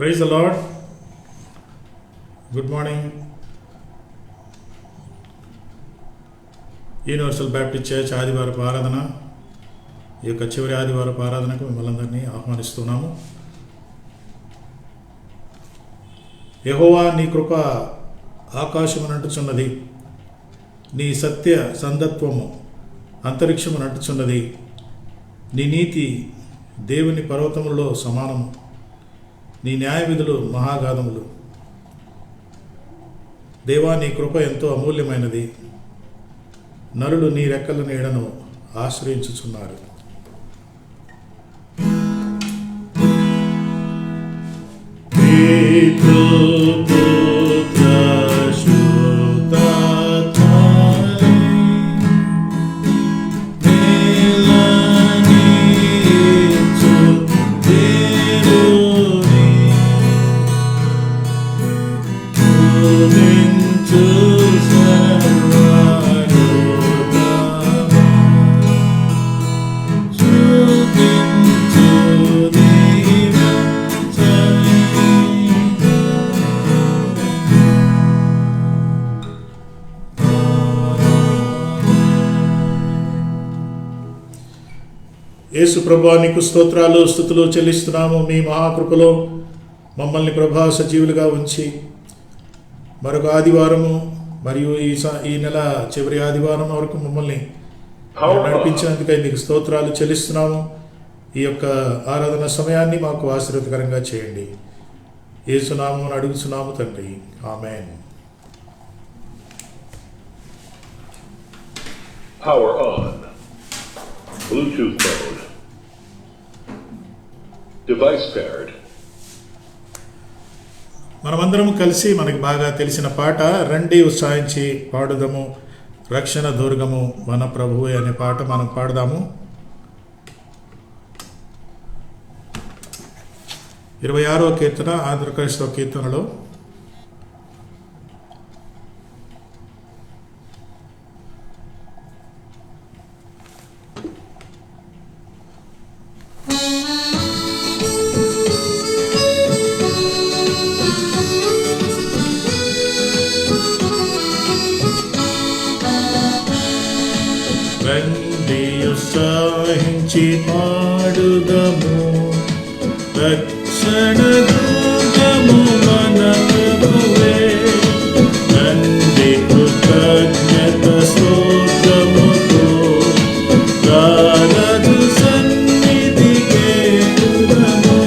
Praise the Lord. Good morning. Universal Baptist church ఆదివారపు ఆరాధన, ఈ యొక్క చివరి ఆదివారపు ఆరాధనకు మిమ్మల్ని అందరినీ ఆహ్వానిస్తున్నాము. యెహోవా నీ కృప ఆకాశమునంటుచున్నది, నీ సత్య సందత్వము అంతరిక్షమునంటుచున్నది, నీ నీతి దేవుని పర్వతములలో సమానము, నీ న్యాయ విధులు మహాగాధములు. దేవా నీ కృప ఎంతో అమూల్యమైనది, నరులు నీ రెక్కల నీడను ఆశ్రయించుచున్నారు. యేసు ప్రభువా నీకు స్తోత్రాలు స్తుతులు చెల్లిస్తున్నాము. మీ మహాకృపలో మమ్మల్ని ప్రభా సజీవులుగా ఉంచి మరొక ఆదివారము మరియు ఈ నెల చివరి ఆదివారం వరకు మమ్మల్ని నడిపించినందుకై మీకు స్తోత్రాలు చెల్లిస్తున్నాము. ఈ యొక్క ఆరాధన సమయాన్ని మాకు ఆశీర్వదకరంగా చేయండి. యేసు నామమున అడుగుచున్నాము తండ్రి, ఆమేన్. Power on. Bluetooth mode. Device paired. మనమందరము కలిసి మనకి బాగా తెలిసిన పాట రండి ఉత్సాహించి పాడుదము, రక్షణ దుర్గము మన ప్రభువే అనే పాట మనం పాడదాము. 26వ కీర్తన ఆంధ్రప్రదేశ్లో కీర్తనలో రండి ఉత్సాహించి పాడుదము, రక్షణ దుర్గము మన ప్రభువే. రండి కృతజ్ఞత స్తోత్రముతో రారదు సన్నిధికే దుర్గము.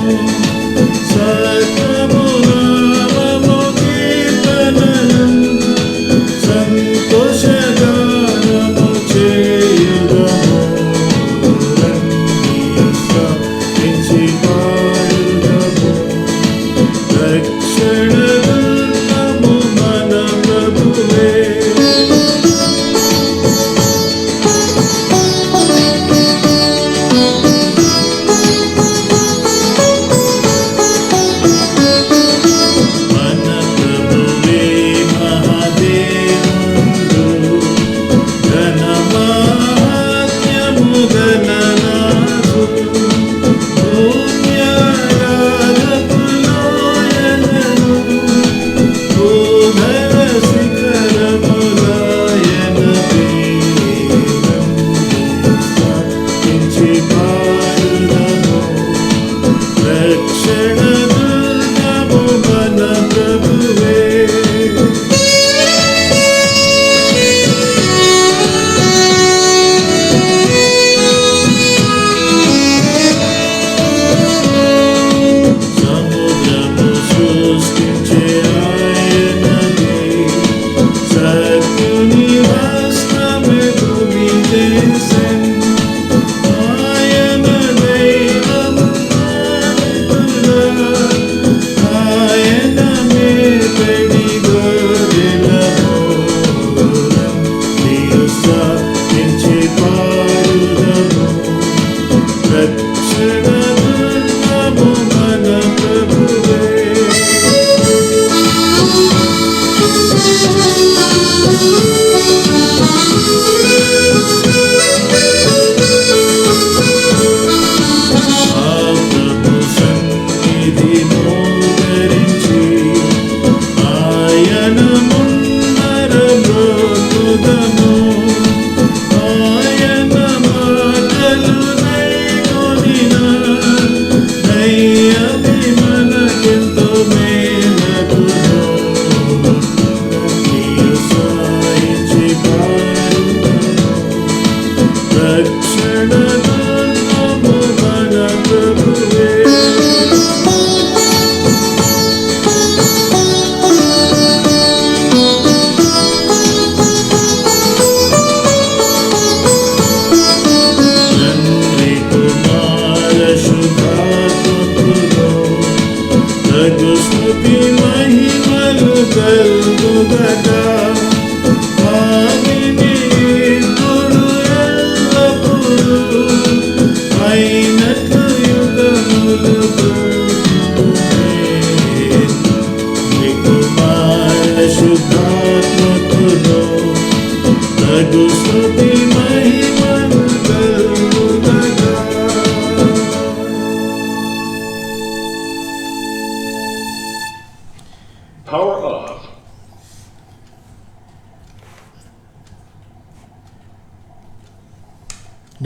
సత్యము నామము కీర్తనలు సంతోషగానము చేయుదము. రండి ఉత్సాహించి పాడుదము.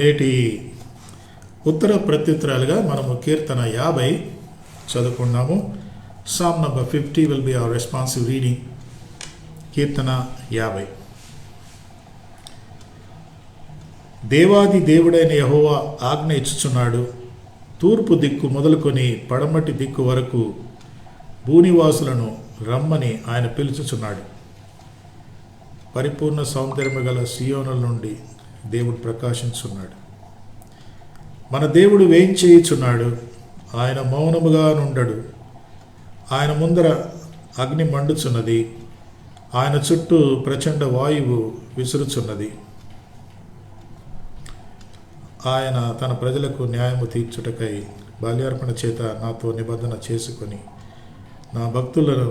నేటి ఉత్తర ప్రత్యుత్తరాలుగా మనము కీర్తన 50 చదువుకున్నాము. Psalm number 50 will be our responsive reading. కీర్తన 50. దేవాది దేవుడైన యెహోవా ఆజ్ఞ ఇచ్చుచున్నాడు. తూర్పు దిక్కు మొదలుకొని పడమటి దిక్కు వరకు భూనివాసులను రమ్మని ఆయన పిలుచుచున్నాడు. పరిపూర్ణ సౌందర్యము గల సియోనుల నుండి దేవుడు ప్రకాశించున్నాడు. మన దేవుడు వేయించేయుచున్నాడు. ఆయన మౌనముగా నుండడు. ఆయన ముందర అగ్ని మండుచున్నది. ఆయన చుట్టూ ప్రచండ వాయువు విసురుచున్నది. ఆయన తన ప్రజలకు న్యాయము తీర్చుటకై బల్యార్పణ చేత నాతో నిబంధన చేసుకొని నా భక్తులను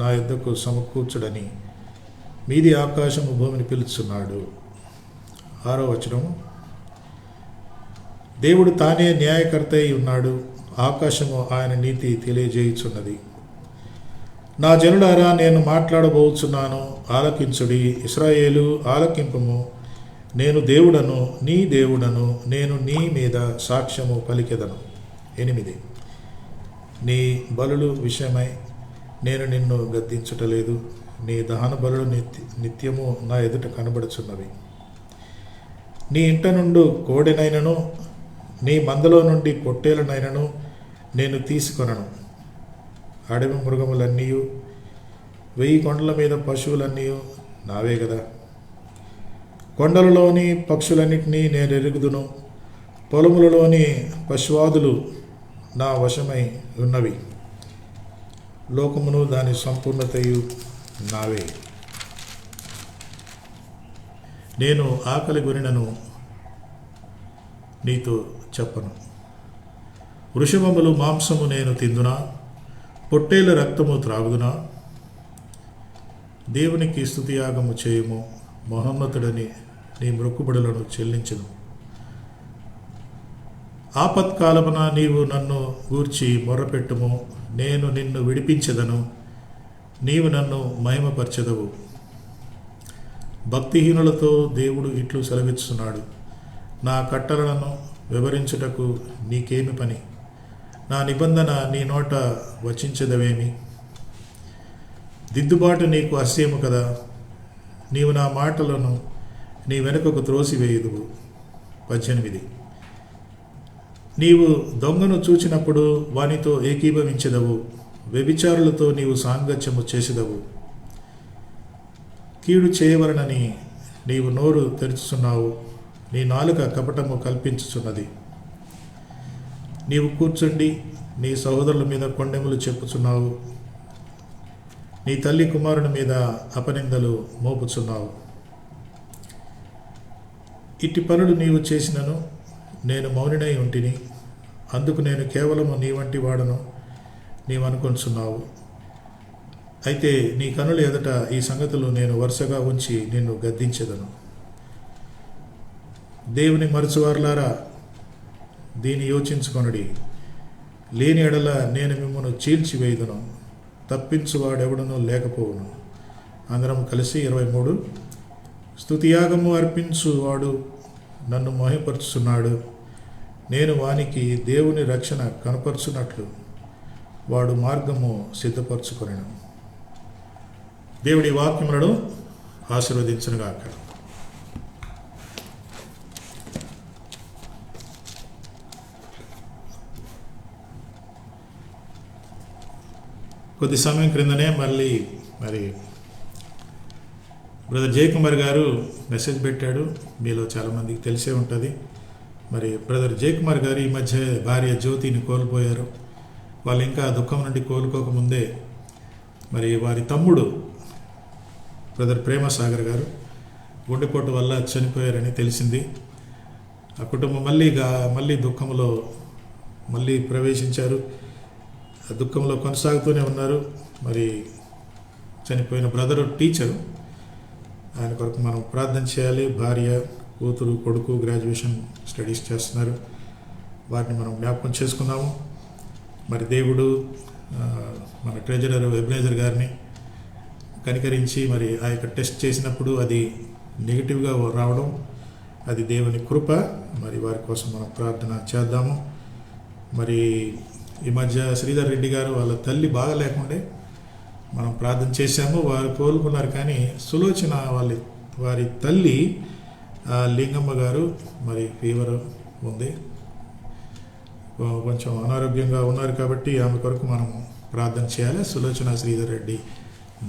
నా యొద్దకు సమకూర్చుడని మీది ఆకాశము భూమిని పిలుచున్నాడు. 6వ వచనం. దేవుడు తానే న్యాయకర్త అయి ఉన్నాడు. ఆకాశము ఆయన నీతి తెలియజేయుచున్నది. నా జనులారా, నేను మాట్లాడబోచున్నాను, ఆలకించుడి. ఇశ్రాయేలు, ఆలకింపుము. నేను దేవుడను, నీ దేవుడను. నేను నీ మీద సాక్ష్యము పలికెదను. 8. నీ బలులు విషయమై నేను నిన్ను గద్దించుటలేదు. నీ దహన బలులు నిత్యము నా ఎదుట కనబడుచున్నవి. నీ ఇంట నుండి కోడెనైనను నీ మందలో నుండి పొట్టేలనైనను నేను తీసుకొనను. అడవి మృగములన్నీ 1000 కొండల మీద పశువులన్నీ నావే కదా. కొండలలోని పక్షులన్నింటినీ నేను ఎరుగుదును. పొలములలోని పశువాదులు నా వశమై ఉన్నవి. లోకమును దాని సంపూర్ణతయు నావే. నేను ఆకలి గొనినను నీతో చెప్పను. వృషభములు మాంసము నేను తిందునా? పొట్టేల రక్తము త్రాగుదునా? దేవునికి స్తుతియాగము చేయుము. మహోన్నతుడని నీ మొక్కుబడులను చెల్లించును. ఆపత్కాలమున నీవు నన్ను గూర్చి మొర్రపెట్టుము. నేను నిన్ను విడిపించెదను. నీవు నన్ను మహిమపరచెదవు. భక్తిహీనులతో దేవుడు ఇట్లు సెలవిస్తున్నాడు. నా కట్టడలను వివరించుటకు నీకేమి పని? నా నిబంధన నీ నోట వచించెదవేమి? దిద్దుబాటు నీకు అస్యము కదా. నీవు నా మాటలను నీ వెనుకకు త్రోసివేయుదువు. 18. నీవు దొంగను చూచినప్పుడు వానితో ఏకీభవించెదవు. వ్యభిచారులతో నీవు సాంగత్యము చేసెదవు. కీడు చేయవలనని నీవు నోరు తెరుచుచున్నావు. నీ నాలుక కపటము కల్పించుచున్నది. నీవు కూర్చుండి నీ సహోదరుల మీద కొండెములు చెప్పుచున్నావు. నీ తల్లి కుమారుని మీద అపనిందలు మోపుచున్నావు. ఇట్టి పనులు నీవు చేసినను నేను మౌనినై ఉంటిని. అందుకు నేను కేవలము నీ వంటి వాడను నీవు అనుకొంచున్నావు. అయితే నీ కనుల ఎదుట ఈ సంగతులు నేను వరుసగా ఉంచి నిన్ను గద్దించెదను. దేవుని మరచువారులారా, దీన్ని యోచించుకొనుడి. లేని ఎడల నేను మిమ్మను చీల్చివేయుదును. తప్పించువాడెవడనూ లేకపోవును. అందరం కలిసి 23. స్తుతియాగము అర్పించువాడు నన్ను మహిమపరుచున్నాడు. నేను వానికి దేవుని రక్షణ కనపరుచున్నట్లు వాడు మార్గము సిద్ధపరచుకొనెను. దేవుడి వాక్యములను ఆశీర్వదించునుగాక. కొద్ది సమయం క్రిందనే మరి బ్రదర్ జయకుమార్ గారు మెసేజ్ పెట్టాడు. మీలో చాలామందికి తెలిసే ఉంటుంది. మరి బ్రదర్ జయకుమార్ గారు ఈ మధ్య భార్య జ్యోతిని కోల్పోయారు. వాళ్ళు ఇంకా దుఃఖం నుండి కోలుకోకముందే మరి వారి తమ్ముడు బ్రదర్ ప్రేమసాగర్ గారు గుండెపోటు వల్ల చనిపోయారని తెలిసింది. ఆ కుటుంబం మళ్ళీ దుఃఖంలో మళ్ళీ ప్రవేశించారు. ఆ దుఃఖంలో కొనసాగుతూనే ఉన్నారు. మరి చనిపోయిన బ్రదరు టీచరు, ఆయన కొరకు మనం ప్రార్థన చేయాలి. భార్య, కూతురు, కొడుకు గ్రాడ్యుయేషన్ స్టడీస్ చేస్తున్నారు. వారిని మనం జ్ఞాపకం చేసుకున్నాము. మరి దేవుడు మన ట్రెజరర్ ఎబ్నేజర్ గారిని కనికరించి మరి ఆ యొక్క టెస్ట్ చేసినప్పుడు అది నెగిటివ్గా రావడం, అది దేవుని కృప. మరి వారి కోసం మనం ప్రార్థన చేద్దాము. మరి ఈ మధ్య శ్రీధర్ రెడ్డి గారు వాళ్ళ తల్లి బాగలేకుండే మనం ప్రార్థన చేశాము, వారు కోలుకున్నారు. కానీ సులోచన వారి తల్లి లింగమ్మ గారు మరి ఫీవర్ ఉంది, కొంచెం అనారోగ్యంగా ఉన్నారు. కాబట్టి ఆమె కొరకు మనం ప్రార్థన చేయాలి. సులోచన శ్రీధర్ రెడ్డి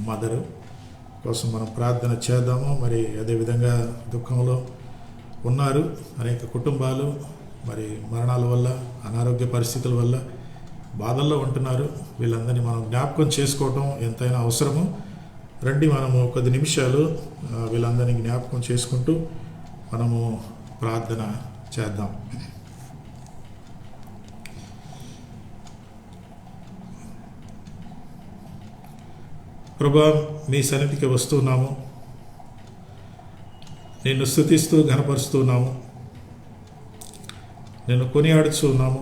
మదరు కోసం మనం ప్రార్థన చేద్దాము. మరి అదేవిధంగా దుఃఖంలో ఉన్నారు అనేక కుటుంబాలు, మరి మరణాల వల్ల, అనారోగ్య పరిస్థితుల వల్ల బాధల్లో ఉంటున్నారు. వీళ్ళందరినీ మనం జ్ఞాపకం చేసుకోవటం ఎంతైనా అవసరము. రండి మనము కొద్ది నిమిషాలు వీళ్ళందరినీ జ్ఞాపకం చేసుకుంటూ మనము ప్రార్థన చేద్దాం. ప్రభువా, మీ సన్నిధికి వస్తున్నాము, నిన్ను స్తుతిస్తూ ఘనపరుస్తున్నాము, నిన్ను కొనియాడుచున్నాము.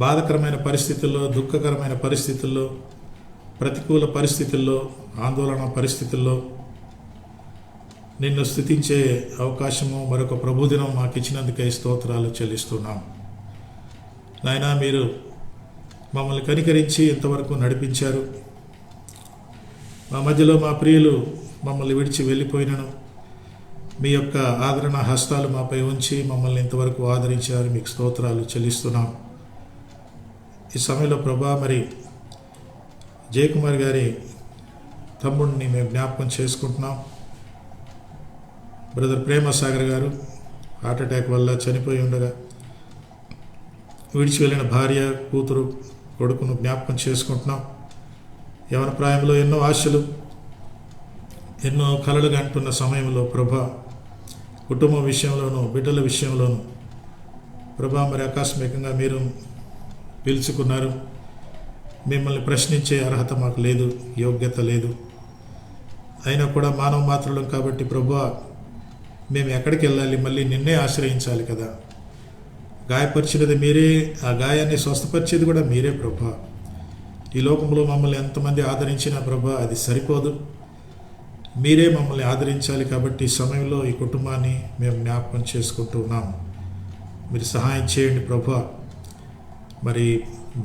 బాధకరమైన పరిస్థితుల్లో, దుఃఖకరమైన పరిస్థితుల్లో, ప్రతికూల పరిస్థితుల్లో, ఆందోళన పరిస్థితుల్లో నిన్ను స్తుతించే అవకాశము మరొక ప్రభుదినం మాకు ఇచ్చినందుకై స్తోత్రాలు చెల్లిస్తున్నాం. నాయనా, మీరు మమ్మల్ని కనికరించి ఇంతవరకు నడిపించారు. మా మధ్యలో మా ప్రియులు మమ్మల్ని విడిచి వెళ్ళిపోయినను మీ యొక్క ఆదరణ హస్తాలు మాపై ఉంచి మమ్మల్ని ఇంతవరకు ఆదరించారు. మీకు స్తోత్రాలు చెల్లిస్తున్నాం. ఈ సమయంలో ప్రభా, మరి జయకుమార్ గారి తమ్ముడిని మేము జ్ఞాపకం చేసుకుంటున్నాం. బ్రదర్ ప్రేమసాగర్ గారు హార్ట్ అటాక్ వల్ల చనిపోయి ఉండగా విడిచి వెళ్ళిన భార్య, కూతురు, కొడుకును జ్ఞాపకం చేసుకుంటున్నాం. యవన ప్రాయంలో ఎన్నో ఆశలు, ఎన్నో కలలుగా అంటున్న సమయంలో ప్రభా, కుటుంబం విషయంలోనూ, బిడ్డల విషయంలోనూ ప్రభా, మరి ఆకస్మికంగా మీరు పిలుచుకున్నారు. మిమ్మల్ని ప్రశ్నించే అర్హత మాకు లేదు, యోగ్యత లేదు. అయినా కూడా మానవ మాత్రులం కాబట్టి ప్రభా, మేము ఎక్కడికి వెళ్ళాలి? మళ్ళీ నిన్నే ఆశ్రయించాలి కదా. గాయపరిచినది మీరే, ఆ గాయాన్ని స్వస్థపరిచేది కూడా మీరే ప్రభా. ఈ లోకంలో మమ్మల్ని ఎంతమంది ఆదరించినా ప్రభా, అది సరిపోదు. మీరే మమ్మల్ని ఆదరించాలి. కాబట్టి ఈ సమయంలో ఈ కుటుంబాన్ని మేము జ్ఞాపకం చేసుకుంటూ ఉన్నాము. మీరు సహాయం చేయండి ప్రభా. మరి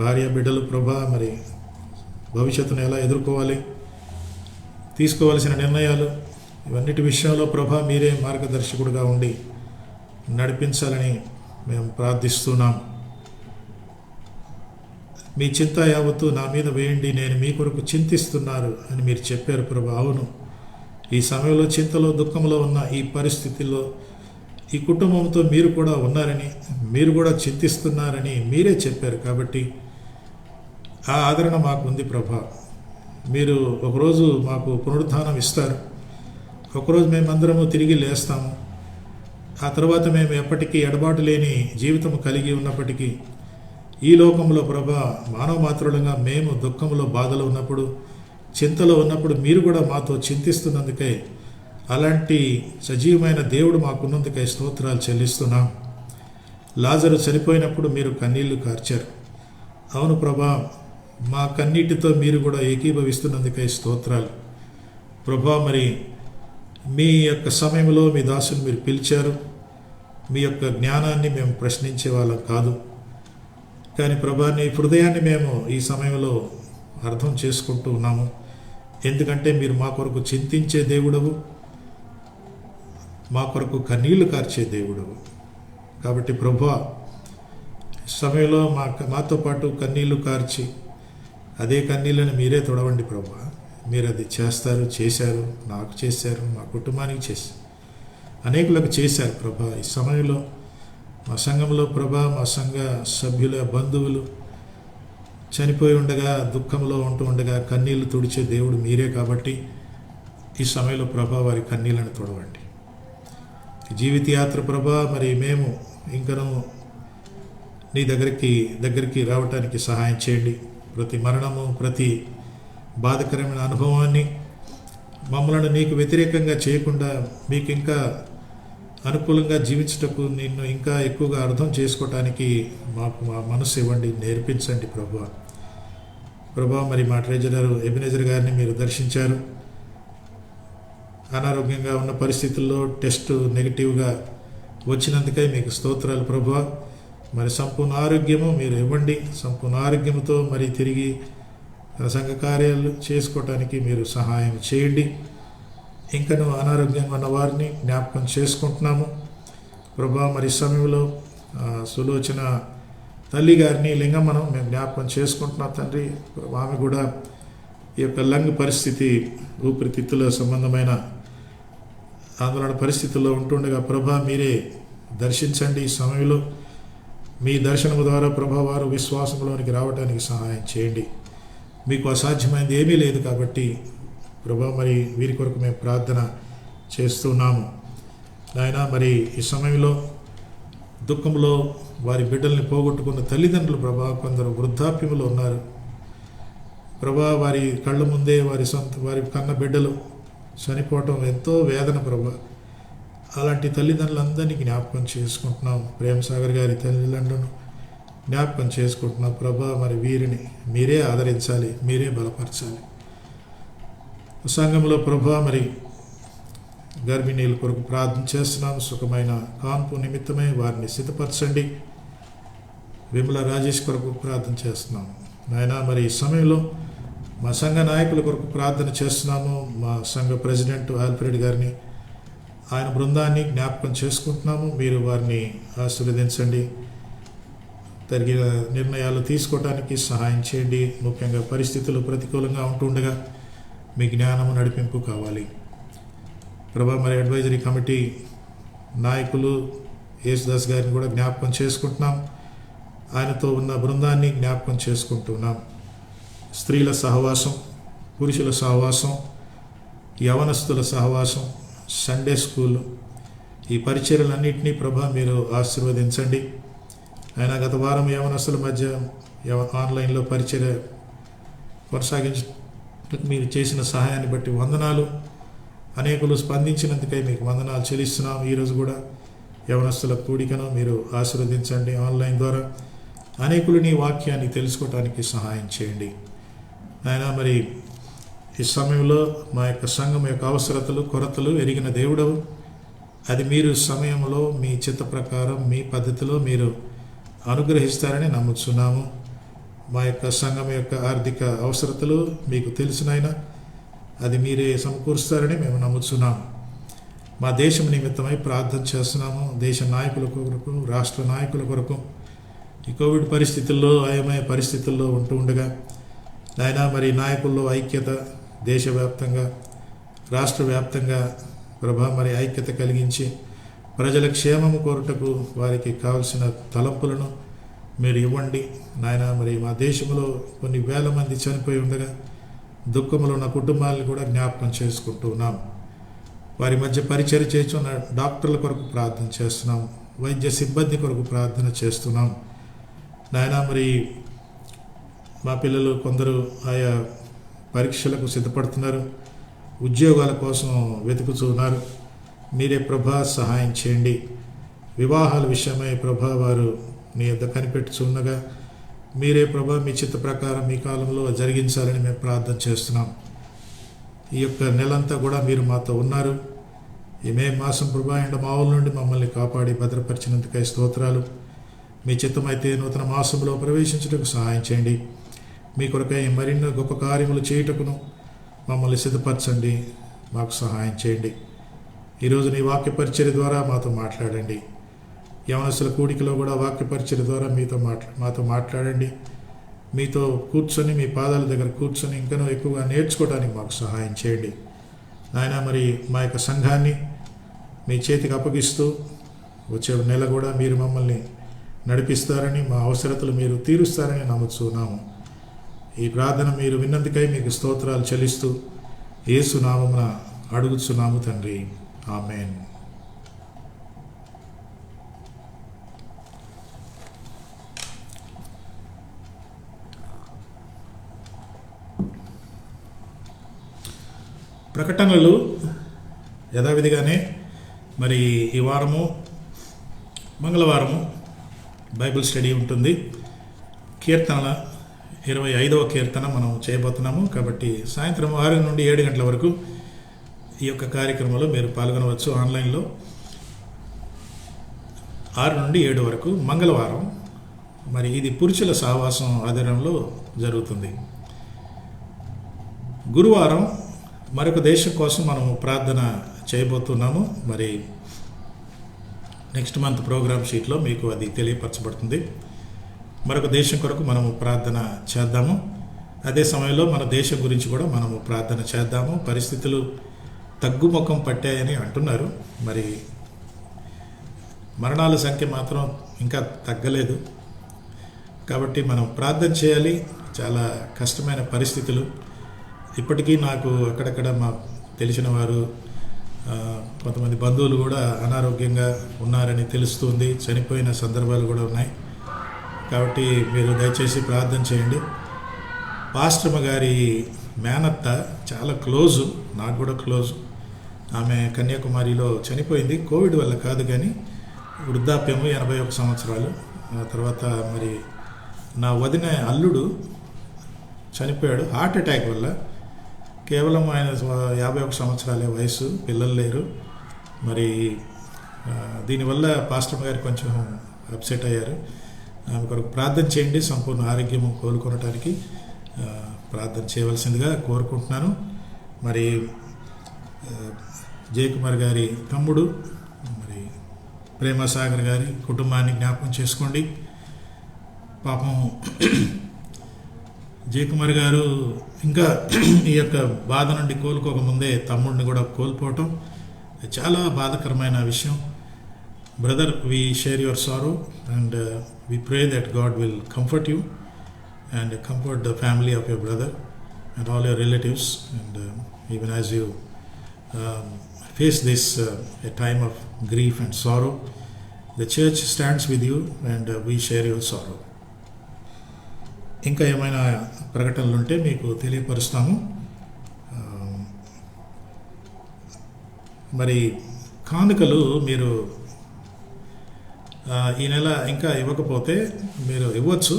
భార్య, బిడ్డలు ప్రభా, మరి భవిష్యత్తును ఎలా ఎదుర్కోవాలి, తీసుకోవాల్సిన నిర్ణయాలు, ఇవన్నిటి విషయంలో ప్రభా మీరే మార్గదర్శకుడుగా ఉండి నడిపించాలని మేము ప్రార్థిస్తున్నాం. మీ చింత యావత్తు నా మీద వేయండి, నేను మీ కొరకు చింతిస్తున్నారు అని మీరు చెప్పారు ప్రభా. అవును, ఈ సమయంలో చింతలో, దుఃఖంలో ఉన్న ఈ పరిస్థితుల్లో ఈ కుటుంబంతో మీరు కూడా ఉన్నారని, మీరు కూడా చింతిస్తున్నారని మీరే చెప్పారు. కాబట్టి ఆ ఆదరణ మాకు ఉంది ప్రభా. మీరు ఒకరోజు మాకు పునరుద్ధానం ఇస్తారు, ఒకరోజు మేమందరము తిరిగి లేస్తాము. ఆ తర్వాత మేము ఎప్పటికీ ఎడబాటు లేని జీవితం కలిగి ఉన్నప్పటికీ ఈ లోకంలో ప్రభా, మానవ మాత్రులంగా మేము దుఃఖంలో, బాధలో ఉన్నప్పుడు, చింతలో ఉన్నప్పుడు మీరు కూడా మాతో చింతిస్తున్నందుకై, అలాంటి సజీవమైన దేవుడు మాకున్నందుకై స్తోత్రాలు చెల్లిస్తున్నాం. లాజరు చనిపోయినప్పుడు మీరు కన్నీళ్లు కార్చారు. అవును ప్రభా, మా కన్నీటితో మీరు కూడా ఏకీభవిస్తున్నందుకై స్తోత్రాలు ప్రభా. మరి మీ యొక్క సమయంలో మీ దాసుని మీరు పిలిచారు. మీ యొక్క జ్ఞానాన్ని మేము ప్రశ్నించే వాళ్ళం కాదు. కానీ ప్రభా, నీ హృదయాన్ని మేము ఈ సమయంలో అర్థం చేసుకుంటూ ఉన్నాము. ఎందుకంటే మీరు మా కొరకు చింతించే దేవుడవు, మా కొరకు కన్నీళ్లు కార్చే దేవుడవు. కాబట్టి ప్రభువా, సమయంలో మాతో పాటు కన్నీళ్లు కార్చి అదే కన్నీళ్ళని మీరే తొడవండి ప్రభువా. మీరు అది చేస్తారు, చేశారు, నాకు చేశారు, మా కుటుంబానికి చేశారు, అనేకులకు చేశారు ప్రభా. ఈ సమయంలో మా సంఘంలో ప్రభా, మా సంఘ సభ్యుల బంధువులు చనిపోయి ఉండగా, దుఃఖంలో ఉంటూ ఉండగా కన్నీళ్లు తుడిచే దేవుడు మీరే. కాబట్టి ఈ సమయంలో ప్రభా వారి కన్నీళ్లను తొడవండి. జీవిత యాత్ర ప్రభా, మరి మేము ఇంకనూ నీ దగ్గరికి రావటానికి సహాయం చేయండి. ప్రతి మరణము, ప్రతి బాధకరమైన అనుభవాన్ని మమ్మల్ని నీకు వ్యతిరేకంగా చేయకుండా, మీకు ఇంకా అనుకూలంగా జీవించటకు, నిన్ను ఇంకా ఎక్కువగా అర్థం చేసుకోవటానికి మాకు మా మనసు ఇవ్వండి, నేర్పించండి ప్రభా. ప్రభా, మరి మా ట్రెజరర్ ఎబినెజర్ గారిని మీరు దర్శించారు. అనారోగ్యంగా ఉన్న పరిస్థితుల్లో టెస్ట్ నెగిటివ్గా వచ్చినందుకై మీకు స్తోత్రాలు ప్రభువా. మరి సంపూర్ణ ఆరోగ్యము మీరు ఇవ్వండి. సంపూర్ణ ఆరోగ్యంతో మరి తిరిగి సంఘ కార్యాలు చేసుకోవటానికి మీరు సహాయం చేయండి. ఇంకనూ అనారోగ్యంగా ఉన్న వారిని జ్ఞాపకం చేసుకుంటున్నాము ప్రభువా. మరి సమయంలో సులోచన తల్లి గారిని లింగమ్మను మేము జ్ఞాపకం చేసుకుంటున్నాం తండ్రి. ఆమె కూడా ఈ యొక్క లంగ్ పరిస్థితి, ఊపిరితిత్తుల సంబంధమైన ఆందోళన పరిస్థితుల్లో ఉంటుండగా ప్రభా మీరే దర్శించండి. ఈ సమయంలో మీ దర్శనము ద్వారా ప్రభా వారు విశ్వాసంలోనికి రావడానికి సహాయం చేయండి. మీకు అసాధ్యమైనది ఏమీ లేదు కాబట్టి ప్రభా మరి వీరి కొరకు మేము ప్రార్థన చేస్తున్నాము నాయన. మరి ఈ సమయంలో దుఃఖంలో వారి బిడ్డల్ని పోగొట్టుకున్న తల్లిదండ్రులు ప్రభా కొందరు వృద్ధాప్యంలో ఉన్నారు ప్రభా. వారి కళ్ళ ముందే వారి కన్న బిడ్డలు చనిపోవటం ఎంతో వేదన ప్రభా. అలాంటి తల్లిదండ్రులందరినీ జ్ఞాపకం చేసుకుంటున్నాం. ప్రేమసాగర్ గారి తల్లిదండ్రులను జ్ఞాపకం చేసుకుంటున్నాం ప్రభా. మరి వీరిని మీరే ఆదరించాలి, మీరే బలపరచాలి. సంఘంలో ప్రభా మరి గర్భిణీల కొరకు ప్రార్థన చేస్తున్నాం. సుఖమైన కాన్పు నిమిత్తమై వారిని సిద్ధపరచండి. విమల రాజేష్ కొరకు ప్రార్థన చేస్తున్నాము నాయన. మరి ఈ సమయంలో మా సంఘ నాయకుల కొరకు ప్రార్థన చేస్తున్నాము. మా సంఘ ప్రెసిడెంట్ ఆల్ఫ్రెడ్ గారిని, ఆయన బృందాన్ని జ్ఞాపకం చేసుకుంటున్నాము. మీరు వారిని ఆశీర్వదించండి. తగిన నిర్ణయాలు తీసుకోవడానికి సహాయం చేయండి. ముఖ్యంగా పరిస్థితులు ప్రతికూలంగా ఉంటుండగా మీ జ్ఞానము నడిపింపు కావాలి ప్రభా. మరి అడ్వైజరీ కమిటీ నాయకులు యేసుదాస్ గారిని కూడా జ్ఞాపకం చేసుకుంటున్నాం. ఆయనతో ఉన్న బృందాన్ని జ్ఞాపకం చేసుకుంటున్నాం. స్త్రీల సహవాసం, పురుషుల సహవాసం, యవనస్తుల సహవాసం, సండే స్కూల్, ఈ పరిచర్యలన్నింటినీ ప్రభా మీరు ఆశీర్వదించండి. ఆయన గత వారం యవనస్తుల మధ్య ఆన్లైన్లో పరిచర్య కొనసాగించడానికి మీరు చేసిన సహాయాన్ని బట్టి వందనాలు. అనేకులు స్పందించినందుకై మీకు వందనాలు చెల్లిస్తున్నాం. ఈరోజు కూడా యవనస్తుల కూడికను మీరు ఆశీర్వదించండి. ఆన్లైన్ ద్వారా అనేకులు నీ వాక్యాన్ని తెలుసుకోవటానికి సహాయం చేయండి ఆయన. మరి ఈ సమయంలో మా యొక్క సంఘం యొక్క అవసరతలు, కొరతలు ఎరిగిన దేవుడవు. అది మీరు సమయంలో మీ చిత్త ప్రకారం మీ పద్ధతిలో మీరు అనుగ్రహిస్తారని నమ్ముతున్నాము. మా యొక్క సంఘం యొక్క ఆర్థిక అవసరతలు మీకు తెలిసినైనా అది మీరే సమకూరుస్తారని మేము నమ్ముతున్నాము. మా దేశం నిమిత్తమై ప్రార్థన చేస్తున్నాము. దేశ నాయకుల కొరకు, రాష్ట్ర నాయకుల కొరకు ఈ కోవిడ్ పరిస్థితుల్లో, అయమయ పరిస్థితుల్లో ఉంటూ ఉండగా నాయన మరి నాయకుల్లో ఐక్యత, దేశవ్యాప్తంగా రాష్ట్ర వ్యాప్తంగా ప్రభా మరి ఐక్యత కలిగించి ప్రజల క్షేమము కోరుటకు వారికి కావలసిన తలంపులను మీరు ఇవ్వండి నాయన. మరి మా దేశంలో కొన్ని వేల మంది చనిపోయి ఉండగా దుఃఖంలో ఉన్న కుటుంబాలను కూడా జ్ఞాపకం చేసుకుంటూ ఉన్నాం. వారి మధ్య పరిచర్య చేస్తున్న డాక్టర్ల కొరకు ప్రార్థన చేస్తున్నాం. వైద్య సిబ్బంది కొరకు ప్రార్థన చేస్తున్నాం నాయన. మరి మా పిల్లలు కొందరు ఆయా పరీక్షలకు సిద్ధపడుతున్నారు, ఉద్యోగాల కోసం వెతుకుతున్నారు. మీరే ప్రభా సహాయం చేయండి. వివాహాల విషయమై ప్రభా వారు నీ యొద్ద కనిపెట్టుచున్నగా మీరే ప్రభా మీ చిత్త ప్రకారం మీ కాలంలో జరిగించాలని మేము ప్రార్థన చేస్తున్నాం. ఈ యొక్క నెలంతా కూడా మీరు మాతో ఉన్నారు. ఈ మే మాసం ప్రభా ఎండమావుల నుండి మమ్మల్ని కాపాడి భద్రపరిచినందుకై స్తోత్రాలు. మీ చిత్తమైతే నూతన మాసంలో ప్రవేశించడానికి సహాయం చేయండి. మీ కొరకై మరిన్నో గొప్ప కార్యములు చేయుటకును మమ్మల్ని సిద్ధపరచండి, మాకు సహాయం చేయండి. ఈరోజు నీ వాక్య పరిచర్య ద్వారా మాతో మాట్లాడండి. యవనస్తుల కూడికలో కూడా వాక్య పరిచర్య ద్వారా మాతో మాట్లాడండి. మీతో కూర్చొని మీ పాదాల దగ్గర కూర్చొని ఇంకనూ ఎక్కువగా నేర్చుకోవడానికి మాకు సహాయం చేయండి నాయన. మరి మా యొక్క సంఘాన్ని మీ చేతికి అప్పగిస్తూ వచ్చే నెల కూడా మీరు మమ్మల్ని నడిపిస్తారని, మా అవసరతలు మీరు తీరుస్తారని నమ్ముతున్నాము. ఈ ప్రార్థన మీరు విన్నందుకై మీకు స్తోత్రాలు చెల్లిస్తూ యేసు నామమున అడుగుచున్నాము తండ్రి, ఆమేన్. ప్రకటనలు యథావిధిగానే మరి ఈ వారము మంగళవారము బైబిల్ స్టడీ ఉంటుంది. కీర్తనల 25వ కీర్తన మనం చేయబోతున్నాము. కాబట్టి సాయంత్రం 6 నుండి 7 గంటల వరకు ఈ యొక్క కార్యక్రమంలో మీరు పాల్గొనవచ్చు. ఆన్లైన్లో 6 నుండి 7 వరకు మంగళవారం. మరి ఇది పురుషుల సహవాసం ఆధ్వర్యంలో జరుగుతుంది. గురువారం మరొక దేశం కోసం మనము ప్రార్థన చేయబోతున్నాము. మరి నెక్స్ట్ మంత్ ప్రోగ్రామ్ షీట్లో మీకు అది తెలియపరచబడుతుంది. మరొక దేశం కొరకు మనము ప్రార్థన చేద్దాము. అదే సమయంలో మన దేశం గురించి కూడా మనము ప్రార్థన చేద్దాము. పరిస్థితులు తగ్గుముఖం పట్టాయని అంటున్నారు. మరి మరణాల సంఖ్య మాత్రం ఇంకా తగ్గలేదు. కాబట్టి మనం ప్రార్థన చేయాలి. చాలా కష్టమైన పరిస్థితులు. ఇప్పటికీ నాకు అక్కడక్కడ మా తెలిసిన వారు, కొంతమంది బంధువులు కూడా అనారోగ్యంగా ఉన్నారని తెలుస్తుంది. చనిపోయిన సందర్భాలు కూడా ఉన్నాయి. కాబట్టి మీరు దయచేసి ప్రార్థన చేయండి. పాస్టర్మ గారి మేనత్త చాలా క్లోజు, నాకు కూడా క్లోజు. ఆమె కన్యాకుమారిలో చనిపోయింది. కోవిడ్ వల్ల కాదు, కానీ వృద్ధాప్యము, 81 సంవత్సరాలు. ఆ తర్వాత మరి నా వదిన అల్లుడు చనిపోయాడు హార్ట్ అటాక్ వల్ల. కేవలం ఆయన 51 సంవత్సరాలే వయసు, పిల్లలు లేరు. మరి దీనివల్ల పాస్టర్ గారు కొంచెం అప్సెట్ అయ్యారు. ఆమె కొరకు ప్రార్థన చేయండి. సంపూర్ణ ఆరోగ్యం కోలుకొనటానికి ప్రార్థన చేయవలసిందిగా కోరుకుంటున్నాను. మరి జయకుమార్ గారి తమ్ముడు, మరి ప్రేమసాగర్ గారి కుటుంబాన్ని జ్ఞాపకం చేసుకోండి. పాపం జయకుమార్ గారు ఇంకా ఈ యొక్క బాధ నుండి కోలుకోకముందే తమ్ముడిని కూడా కోల్పోవటం చాలా బాధాకరమైన విషయం. Brother, we share your sorrow and we pray that God will comfort you and comfort the family of your brother and all your relatives, and even as you face this a time of grief and sorrow, the church stands with you and we share your sorrow. ఇంకా ఏమైనా ప్రకటనలు ఉంటే మీకు తెలియపరుస్తాము. మరి కానుకలు మీరు ఈ నెల ఇంకా ఇవ్వకపోతే మీరు ఇవ్వచ్చు.